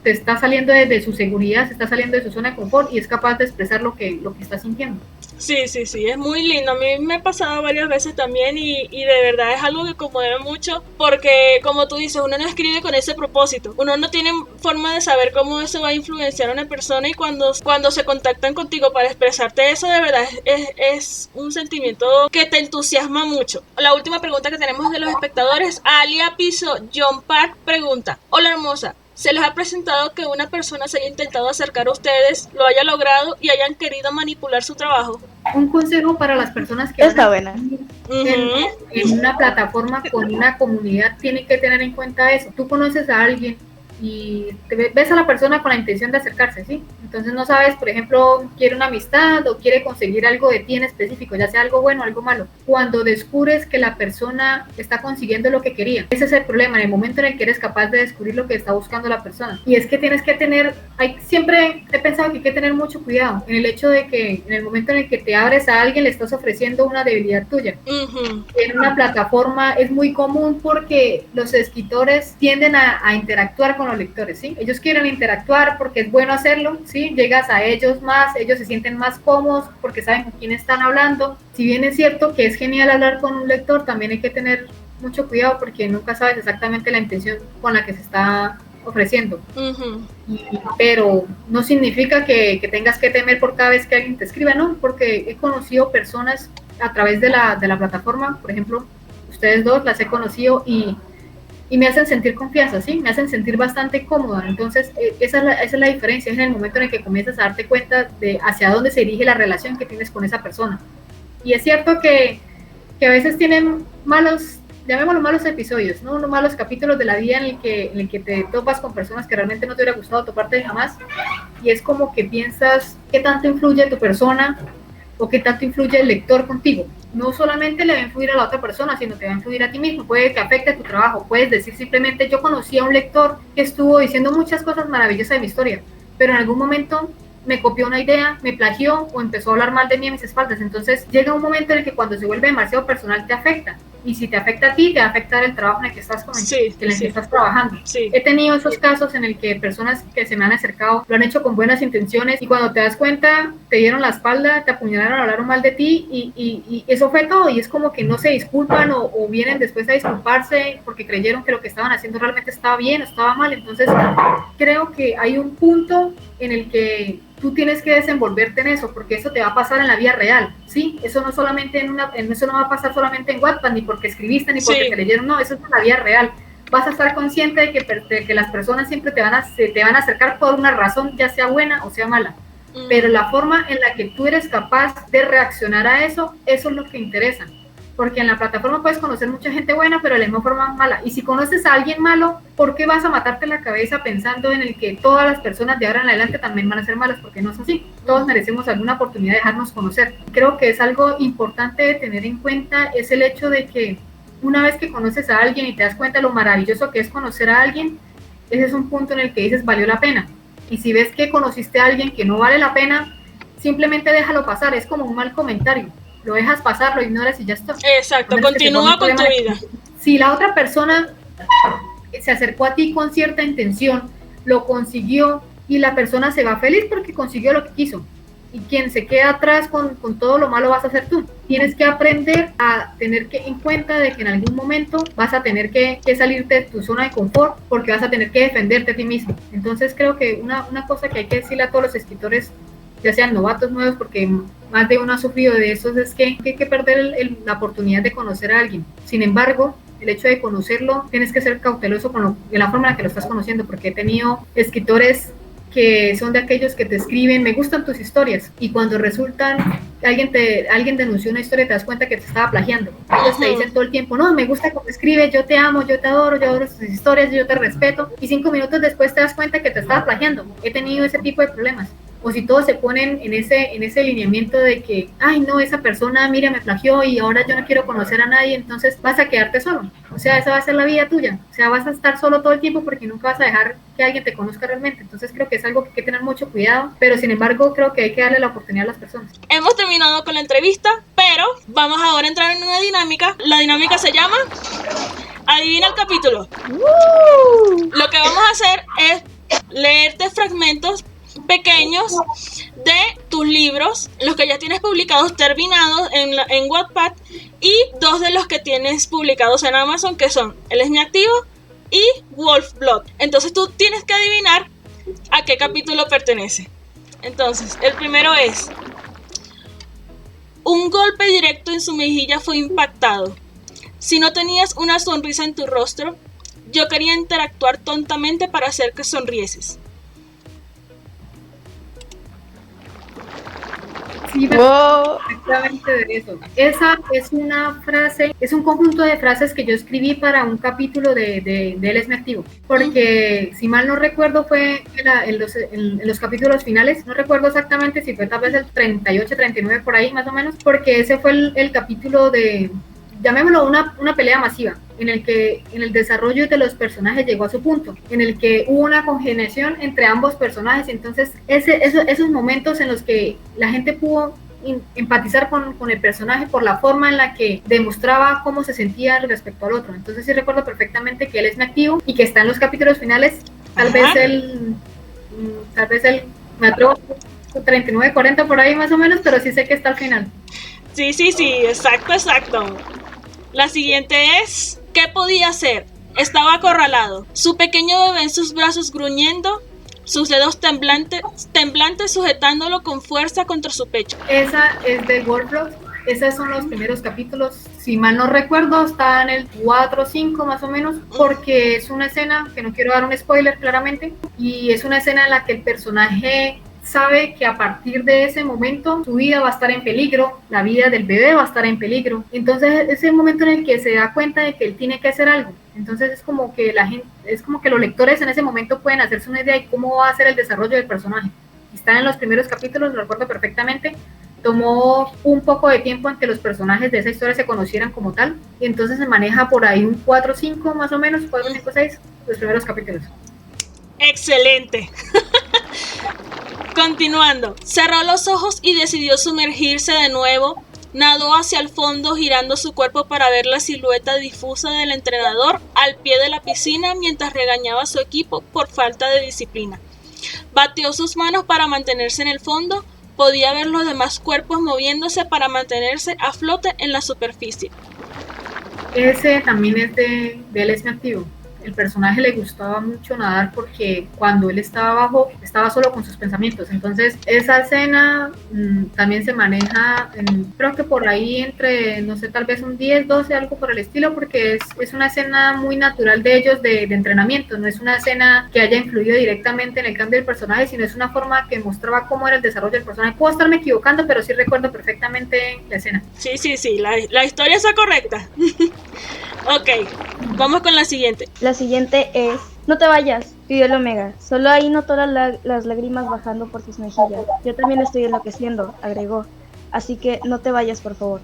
te está saliendo de su seguridad, se está saliendo de su zona de confort y es capaz de expresar lo que está sintiendo. Sí, es muy lindo. A mí me ha pasado varias veces también y de verdad es algo que conmueve mucho porque, como tú dices, uno no escribe con ese propósito. Uno no tiene forma de saber cómo eso va a influenciar a una persona, y cuando se contactan contigo para expresarte eso, de verdad es un sentimiento que te entusiasma mucho. La última pregunta que tenemos de los espectadores, Alia Piso John Park pregunta: hola hermosa, ¿se les ha presentado que una persona se haya intentado acercar a ustedes, lo haya logrado y hayan querido manipular su trabajo? Un consejo para las personas que está buena. En una plataforma con una comunidad, tienen que tener en cuenta eso. Tú conoces a alguien y ves a la persona con la intención de acercarse, ¿sí? Entonces no sabes, por ejemplo, quiere una amistad o quiere conseguir algo de ti en específico, ya sea algo bueno o algo malo. Cuando descubres que la persona está consiguiendo lo que quería, ese es el problema, en el momento en el que eres capaz de descubrir lo que está buscando la persona. Y es que tienes que tener, siempre he pensado que hay que tener mucho cuidado en el hecho de que en el momento en el que te abres a alguien le estás ofreciendo una debilidad tuya. En una plataforma es muy común porque los escritores tienden a interactuar con los lectores, ¿sí? Ellos quieren interactuar porque es bueno hacerlo, ¿sí? Llegas a ellos más, ellos se sienten más cómodos porque saben con quién están hablando. Si bien es cierto que es genial hablar con un lector, también hay que tener mucho cuidado porque nunca sabes exactamente la intención con la que se está ofreciendo. Pero no significa que tengas que temer por cada vez que alguien te escriba, ¿no? Porque he conocido personas a través de la plataforma, por ejemplo, ustedes dos las he conocido y me hacen sentir confianza, ¿sí? Me hacen sentir bastante cómoda. Entonces, esa es la diferencia, es en el momento en el que comienzas a darte cuenta de hacia dónde se dirige la relación que tienes con esa persona. Y es cierto que a veces tienen malos, llamémoslo malos episodios, ¿no? Unos malos capítulos de la vida en el que te topas con personas que realmente no te hubiera gustado toparte jamás. Y es como que piensas qué tanto influye tu persona o qué tanto influye el lector contigo. No solamente le va a influir a la otra persona, sino te va a influir a ti mismo, puede que afecte tu trabajo, puedes decir simplemente, yo conocí a un lector que estuvo diciendo muchas cosas maravillosas de mi historia, pero en algún momento me copió una idea, me plagió o empezó a hablar mal de mí a mis espaldas. Entonces llega un momento en el que cuando se vuelve demasiado personal te afecta, y si te afecta a ti, te va a afectar el trabajo en el que estás, que estás trabajando. He tenido esos casos en el que personas que se me han acercado lo han hecho con buenas intenciones y cuando te das cuenta te dieron la espalda, te apuñalaron, hablaron mal de ti y eso fue todo, y es como que no se disculpan o vienen después a disculparse porque creyeron que lo que estaban haciendo realmente estaba bien o estaba mal. Entonces creo que hay un punto en el que tú tienes que desenvolverte en eso, porque eso te va a pasar en la vida real, ¿sí? Eso no solamente eso no va a pasar solamente en Wattpad, ni porque escribiste, ni porque te leyeron, no, eso es en la vida real. Vas a estar consciente de que las personas siempre te van a acercar por una razón, ya sea buena o sea mala, pero la forma en la que tú eres capaz de reaccionar a eso es lo que interesa. Porque en la plataforma puedes conocer mucha gente buena, pero de la misma forma mala. Y si conoces a alguien malo, ¿por qué vas a matarte la cabeza pensando en el que todas las personas de ahora en adelante también van a ser malas? Porque no es así. Todos merecemos alguna oportunidad de dejarnos conocer. Creo que es algo importante de tener en cuenta, es el hecho de que una vez que conoces a alguien y te das cuenta de lo maravilloso que es conocer a alguien, ese es un punto en el que dices, valió la pena. Y si ves que conociste a alguien que no vale la pena, simplemente déjalo pasar, es como un mal comentario. Lo dejas pasar, lo ignoras y ya está. Exacto, continúa con tu vida. Si la otra persona se acercó a ti con cierta intención, lo consiguió y la persona se va feliz porque consiguió lo que quiso. Y quien se queda atrás con todo lo malo vas a ser tú. Tienes que aprender a tener en cuenta de que en algún momento vas a tener que salirte de tu zona de confort porque vas a tener que defenderte a ti mismo. Entonces creo que una cosa que hay que decirle a todos los escritores, ya sean novatos nuevos, porque más de uno ha sufrido de eso, es que hay que perder la oportunidad de conocer a alguien. Sin embargo, el hecho de conocerlo, tienes que ser cauteloso de la forma en la que lo estás conociendo, porque he tenido escritores que son de aquellos que te escriben, me gustan tus historias, y cuando resultan, alguien denunció una historia, te das cuenta que te estaba plagiando. Ellos te dicen todo el tiempo, no, me gusta cómo escribes, yo te amo, yo te adoro, yo adoro tus historias, yo te respeto, y 5 minutos después te das cuenta que te estaba plagiando. He tenido ese tipo de problemas. O si todos se ponen en ese lineamiento de que, ay no, esa persona, mira, me plagió y ahora yo no quiero conocer a nadie, entonces vas a quedarte solo. O sea, esa va a ser la vida tuya. O sea, vas a estar solo todo el tiempo porque nunca vas a dejar que alguien te conozca realmente. Entonces creo que es algo que hay que tener mucho cuidado, pero sin embargo creo que hay que darle la oportunidad a las personas. Hemos terminado con la entrevista, pero vamos ahora a entrar en una dinámica. La dinámica se llama Adivina el capítulo. Lo que vamos a hacer es leerte fragmentos pequeños de tus libros, los que ya tienes publicados terminados en Wattpad, y 2 de los que tienes publicados en Amazon, que son El Es Mi Activo y Wolfblood. Entonces tú tienes que adivinar a qué capítulo pertenece. Entonces, el primero es: un golpe directo en su mejilla fue impactado. Si no tenías una sonrisa en tu rostro, yo quería interactuar tontamente para hacer que sonrieses. Sí, Wow. exactamente de eso. Esa es una frase, es un conjunto de frases que yo escribí para un capítulo de Él es mi activo, porque si mal no recuerdo fue en los capítulos finales, no recuerdo exactamente si fue tal vez el 38, 39 por ahí más o menos, porque ese fue el capítulo de, llamémoslo una pelea masiva, en el desarrollo de los personajes llegó a su punto, en el que hubo una congeniación entre ambos personajes. Entonces esos momentos en los que la gente pudo empatizar con el personaje por la forma en la que demostraba cómo se sentía respecto al otro. Entonces sí recuerdo perfectamente que Él es mi activo y que está en los capítulos finales. Tal vez él me atrevo 39, 40 por ahí más o menos, pero sí sé que está al final. Sí, exacto. La siguiente es, ¿qué podía hacer? Estaba acorralado. Su pequeño bebé en sus brazos gruñendo, sus dedos temblantes sujetándolo con fuerza contra su pecho. Esa es de Warcraft. Esos son los primeros capítulos. Si mal no recuerdo, está en el 4 o 5 más o menos, porque es una escena, que no quiero dar un spoiler claramente, y es una escena en la que el personaje sabe que a partir de ese momento su vida va a estar en peligro, la vida del bebé va a estar en peligro. Entonces es el momento en el que se da cuenta de que él tiene que hacer algo. Entonces es como que los lectores en ese momento pueden hacerse una idea de cómo va a ser el desarrollo del personaje. Están en los primeros capítulos, lo recuerdo perfectamente. Tomó un poco de tiempo en que los personajes de esa historia se conocieran como tal, y entonces se maneja por ahí un 4 o 5 más o menos, 4, 5, 6, los primeros capítulos. ¡Excelente! Continuando, cerró los ojos y decidió sumergirse de nuevo. Nadó hacia el fondo, girando su cuerpo para ver la silueta difusa del entrenador al pie de la piscina mientras regañaba a su equipo por falta de disciplina. Bateó sus manos para mantenerse en el fondo. Podía ver los demás cuerpos moviéndose para mantenerse a flote en la superficie. Ese también es de Él es mi activo. El personaje le gustaba mucho nadar porque cuando él estaba abajo estaba solo con sus pensamientos. Entonces esa escena también se maneja creo que por ahí entre, no sé, tal vez un 10, 12, algo por el estilo, porque es una escena muy natural de ellos de entrenamiento. No es una escena que haya influido directamente en el cambio del personaje, sino es una forma que mostraba cómo era el desarrollo del personaje. Puedo estarme equivocando, pero sí recuerdo perfectamente la escena. Sí, la historia está correcta. Ok, vamos con la siguiente. La siguiente es, no te vayas, pidió el Omega. Solo ahí notó las lágrimas bajando por sus mejillas. Yo también estoy enloqueciendo, agregó. Así que no te vayas, por favor.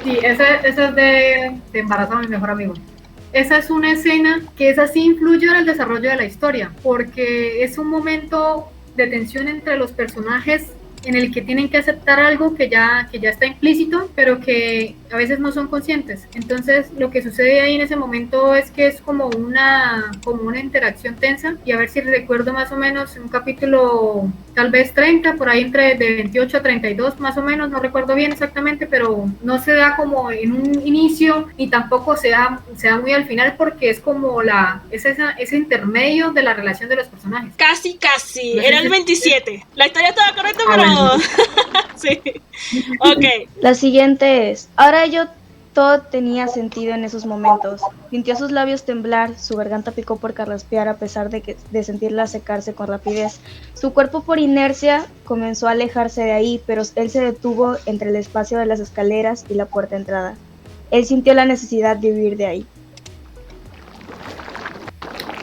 Sí, esa es de Embarazo a mi mejor amigo. Esa es una escena que esa sí influye en el desarrollo de la historia, porque es un momento de tensión entre los personajes en el que tienen que aceptar algo que ya está implícito, pero que a veces no son conscientes. Entonces lo que sucede ahí en ese momento es que es como una interacción tensa, y a ver si recuerdo más o menos un capítulo tal vez 30, por ahí entre de 28 a 32 más o menos, no recuerdo bien exactamente, pero no se da como en un inicio y tampoco se da muy al final, porque es como ese intermedio de la relación de los personajes. Casi, no era el 27. La historia estaba correcta, pero... Bueno. Sí. Ok. La siguiente es, ahora todo tenía sentido en esos momentos. Sintió sus labios temblar, su garganta picó por carraspear a pesar de sentirla secarse con rapidez. Su cuerpo por inercia comenzó a alejarse de ahí, pero él se detuvo entre el espacio de las escaleras y la puerta de entrada. Él sintió la necesidad de huir de ahí.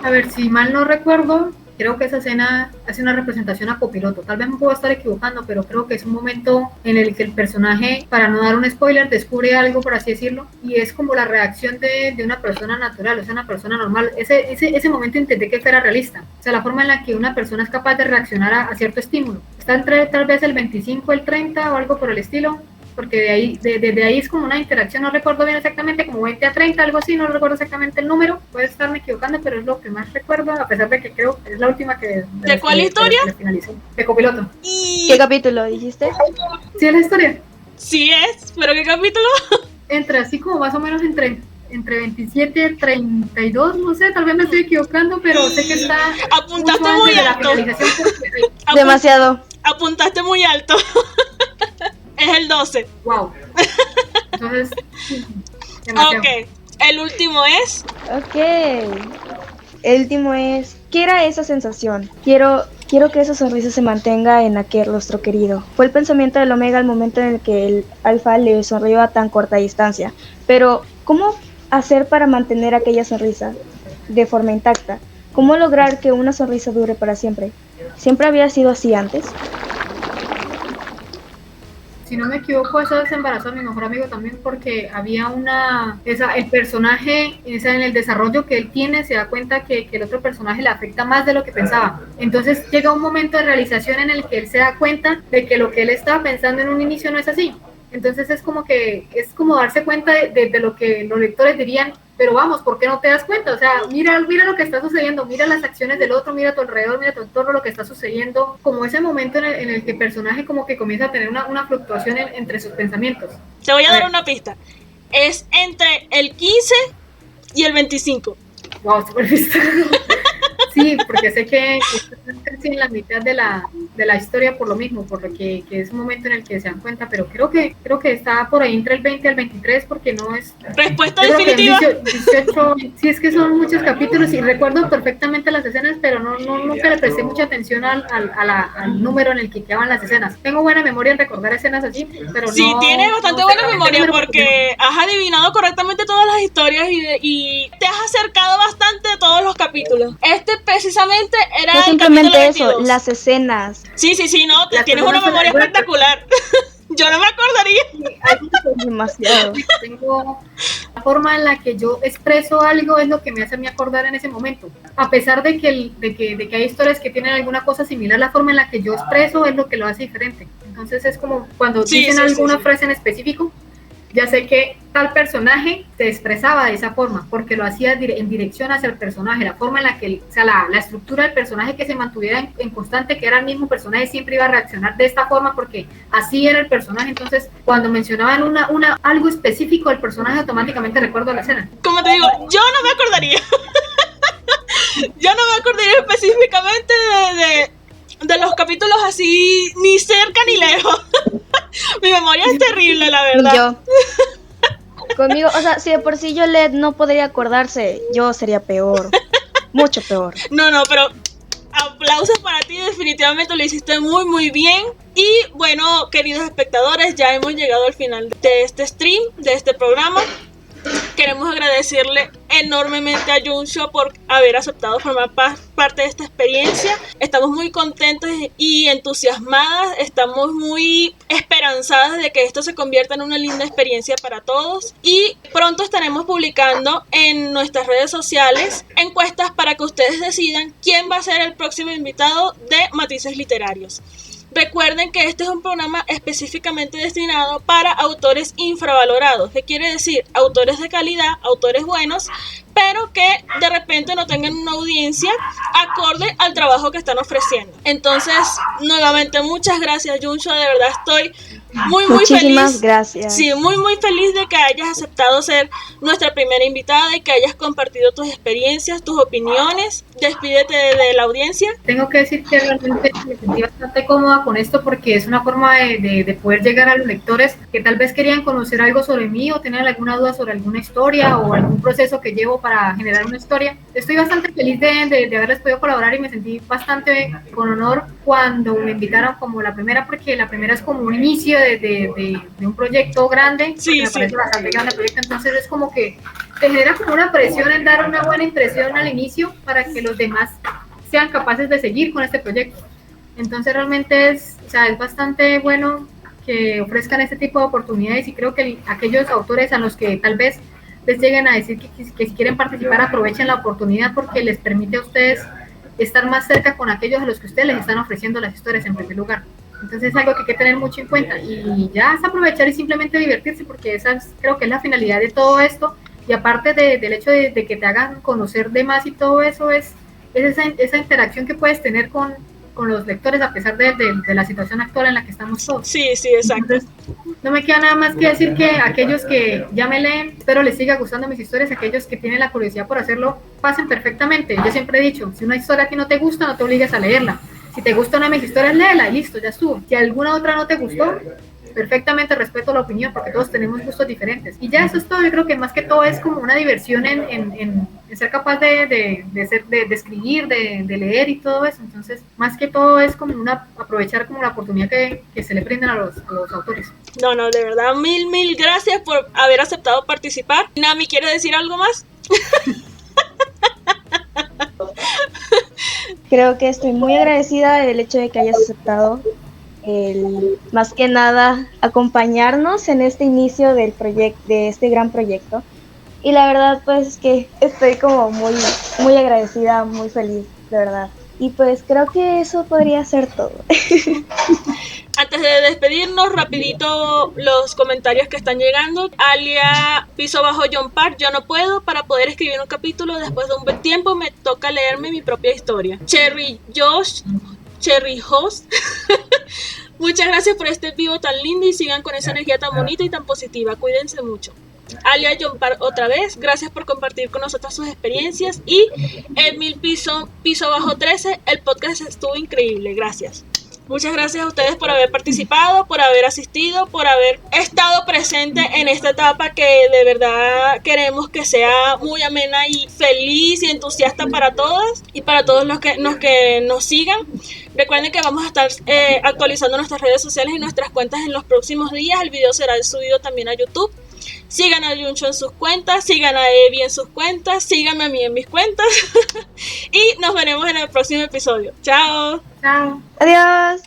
A ver, si mal no recuerdo, creo que esa escena hace una representación a copiloto. Tal vez me puedo estar equivocando, pero creo que es un momento en el que el personaje, para no dar un spoiler, descubre algo, por así decirlo, y es como la reacción de una persona natural, o sea, una persona normal. Ese momento intenté que fuera realista, o sea, la forma en la que una persona es capaz de reaccionar a cierto estímulo. Está entre tal vez el 25, el 30 o algo por el estilo, porque desde ahí es como una interacción, no recuerdo bien exactamente, como 20 a 30, algo así, no recuerdo exactamente el número, puedo estarme equivocando, pero es lo que más recuerdo, a pesar de que creo que es la última que... ¿De cuál historia? Que finalicé, de copiloto. ¿Qué capítulo dijiste? Sí, es la historia. Sí es, pero ¿qué capítulo? Entre así como más o menos entre 27 y 32, no sé, tal vez me estoy equivocando, pero sé que está... Apuntaste muy alto. Demasiado. Apuntaste muy alto. Es el 12. Wow. Entonces, demasiado. Ok, el último es... Ok. El último es, ¿qué era esa sensación? Quiero Quiero que esa sonrisa se mantenga en aquel rostro querido. Fue el pensamiento del Omega al momento en el que el Alfa le sonrió a tan corta distancia. Pero, ¿cómo hacer para mantener aquella sonrisa de forma intacta? ¿Cómo lograr que una sonrisa dure para siempre? ¿Siempre había sido así antes? Si no me equivoco, eso desembarazó a mi mejor amigo también, porque había el personaje, en el desarrollo que él tiene, se da cuenta que el otro personaje le afecta más de lo que pensaba. Entonces llega un momento de realización en el que él se da cuenta de que lo que él estaba pensando en un inicio no es así. Entonces es como darse cuenta de lo que los lectores dirían, pero vamos, ¿por qué no te das cuenta? O sea, mira lo que está sucediendo, mira las acciones del otro, mira a tu alrededor, mira todo lo que está sucediendo, como ese momento en el que el personaje como que comienza a tener una fluctuación entre sus pensamientos. Te voy a dar una pista. Es entre el 15 y el 25. Wow, súper visto. Sí, porque sé que están casi en la mitad de la historia por lo mismo, por lo que es un momento en el que se dan cuenta, pero creo que está por ahí entre el 20 al 23, porque no es... Respuesta definitiva. 18, sí, es que son muchos capítulos y recuerdo perfectamente las escenas, pero nunca le presté mucha atención al número en el que quedaban las escenas. Tengo buena memoria en recordar escenas así, pero sí, tienes bastante buena memoria porque has adivinado correctamente todas las historias y te has acercado bastante a todos los capítulos. Precisamente era no el simplemente capítulo 22. Eso, las escenas. Sí, no, tienes una memoria espectacular. Yo no me acordaría. Demasiado. Tengo la forma en la que yo expreso algo es lo que me hace a mí acordar en ese momento. A pesar de que hay historias que tienen alguna cosa similar, la forma en la que yo expreso es lo que lo hace diferente. Entonces es como cuando dicen alguna frase en específico, ya sé que tal personaje se expresaba de esa forma, porque lo hacía en dirección hacia el personaje, la forma en la que, la estructura del personaje que se mantuviera en constante, que era el mismo personaje, siempre iba a reaccionar de esta forma, porque así era el personaje. Entonces, cuando mencionaban algo específico del personaje, automáticamente recuerdo la escena. Como te digo, yo no me acordaría. Yo no me acordaría específicamente de los capítulos así, ni cerca ni lejos. Mi memoria es terrible, la verdad. Yo. Conmigo, o sea, si de por sí Yolette no podría acordarse, yo sería peor. Mucho peor. No, pero aplausos para ti, definitivamente lo hiciste muy, muy bien. Y bueno, queridos espectadores, ya hemos llegado al final de este stream, de este programa. Queremos agradecerle enormemente a Junsho por haber aceptado formar parte de esta experiencia. Estamos muy contentas y entusiasmadas, estamos muy esperanzadas de que esto se convierta en una linda experiencia para todos, y pronto estaremos publicando en nuestras redes sociales encuestas para que ustedes decidan quién va a ser el próximo invitado de Matices Literarios. Recuerden que este es un programa específicamente destinado para autores infravalorados. ¿Qué quiere decir? Autores de calidad, autores buenos, pero que de repente no tengan una audiencia acorde al trabajo que están ofreciendo. Entonces, nuevamente, muchas gracias, Junsho. De verdad estoy muy feliz. Muchísimas gracias. Sí, muy feliz de que hayas aceptado ser nuestra primera invitada y que hayas compartido tus experiencias, tus opiniones. Despídete de la audiencia. Tengo que decir que realmente me sentí bastante cómoda con esto, porque es una forma de poder llegar a los lectores que tal vez querían conocer algo sobre mí o tenían alguna duda sobre alguna historia o algún proceso que llevo para generar una historia. Estoy bastante feliz de haberles podido colaborar y me sentí bastante con honor cuando me invitaron como la primera, porque la primera es como un inicio de un proyecto grande. Sí, me parece bastante grande el proyecto, entonces es como que te genera como una presión en dar una buena impresión al inicio para que los demás sean capaces de seguir con este proyecto. Entonces realmente es bastante bueno que ofrezcan este tipo de oportunidades, y creo que aquellos autores a los que tal vez les lleguen a decir que si quieren participar, aprovechen la oportunidad, porque les permite a ustedes estar más cerca con aquellos a los que ustedes les están ofreciendo las historias en primer lugar. Entonces es algo que hay que tener mucho en cuenta, y ya es aprovechar y simplemente divertirse, porque esa creo que es la finalidad de todo esto. Y aparte del hecho de que te hagan conocer de más y todo eso, es esa interacción que puedes tener con los lectores, a pesar de la situación actual en la que estamos todos. Sí, exacto. Entonces, no me queda nada más que decir que aquellos que ya me leen, espero les siga gustando mis historias. Aquellos que tienen la curiosidad por hacerlo, pasen perfectamente. Yo siempre he dicho, si una historia a ti no te gusta, no te obligues a leerla. Si te gusta una de mis historias, léela y listo, ya estuvo. Si alguna otra no te gustó, perfectamente respeto la opinión, porque todos tenemos gustos diferentes. Y ya eso es todo. Yo creo que más que todo es como una diversión en ser capaz de escribir, de leer y todo eso. Entonces, más que todo es como aprovechar como la oportunidad que se le brindan a los autores. No, de verdad, mil gracias por haber aceptado participar. Nami, ¿quiere decir algo más? Creo que estoy muy agradecida del hecho de que hayas aceptado más que nada acompañarnos en este inicio del proyecto, de este gran proyecto. Y la verdad pues es que estoy como muy agradecida, muy feliz, de verdad. Y pues creo que eso podría ser todo. Antes de despedirnos, rapidito los comentarios que están llegando. Alia piso bajo John Park, yo no puedo. Para poder escribir un capítulo después de un buen tiempo me toca leerme mi propia historia. Cherry Host. Muchas gracias por este vivo tan lindo y sigan con esa energía tan bonita y tan positiva. Cuídense mucho. Alia John Park otra vez, gracias por compartir con nosotros sus experiencias. Y Emil piso bajo 13, el podcast estuvo increíble, gracias. Muchas gracias a ustedes por haber participado, por haber asistido, por haber estado presente en esta etapa que de verdad queremos que sea muy amena y feliz y entusiasta para todas y para todos los que nos sigan. Recuerden que vamos a estar actualizando nuestras redes sociales y nuestras cuentas en los próximos días. El video será subido también a YouTube. Sigan a Yuncho en sus cuentas, sigan a Evi en sus cuentas, síganme a mí en mis cuentas y nos veremos en el próximo episodio. Chao. Chao. Adiós.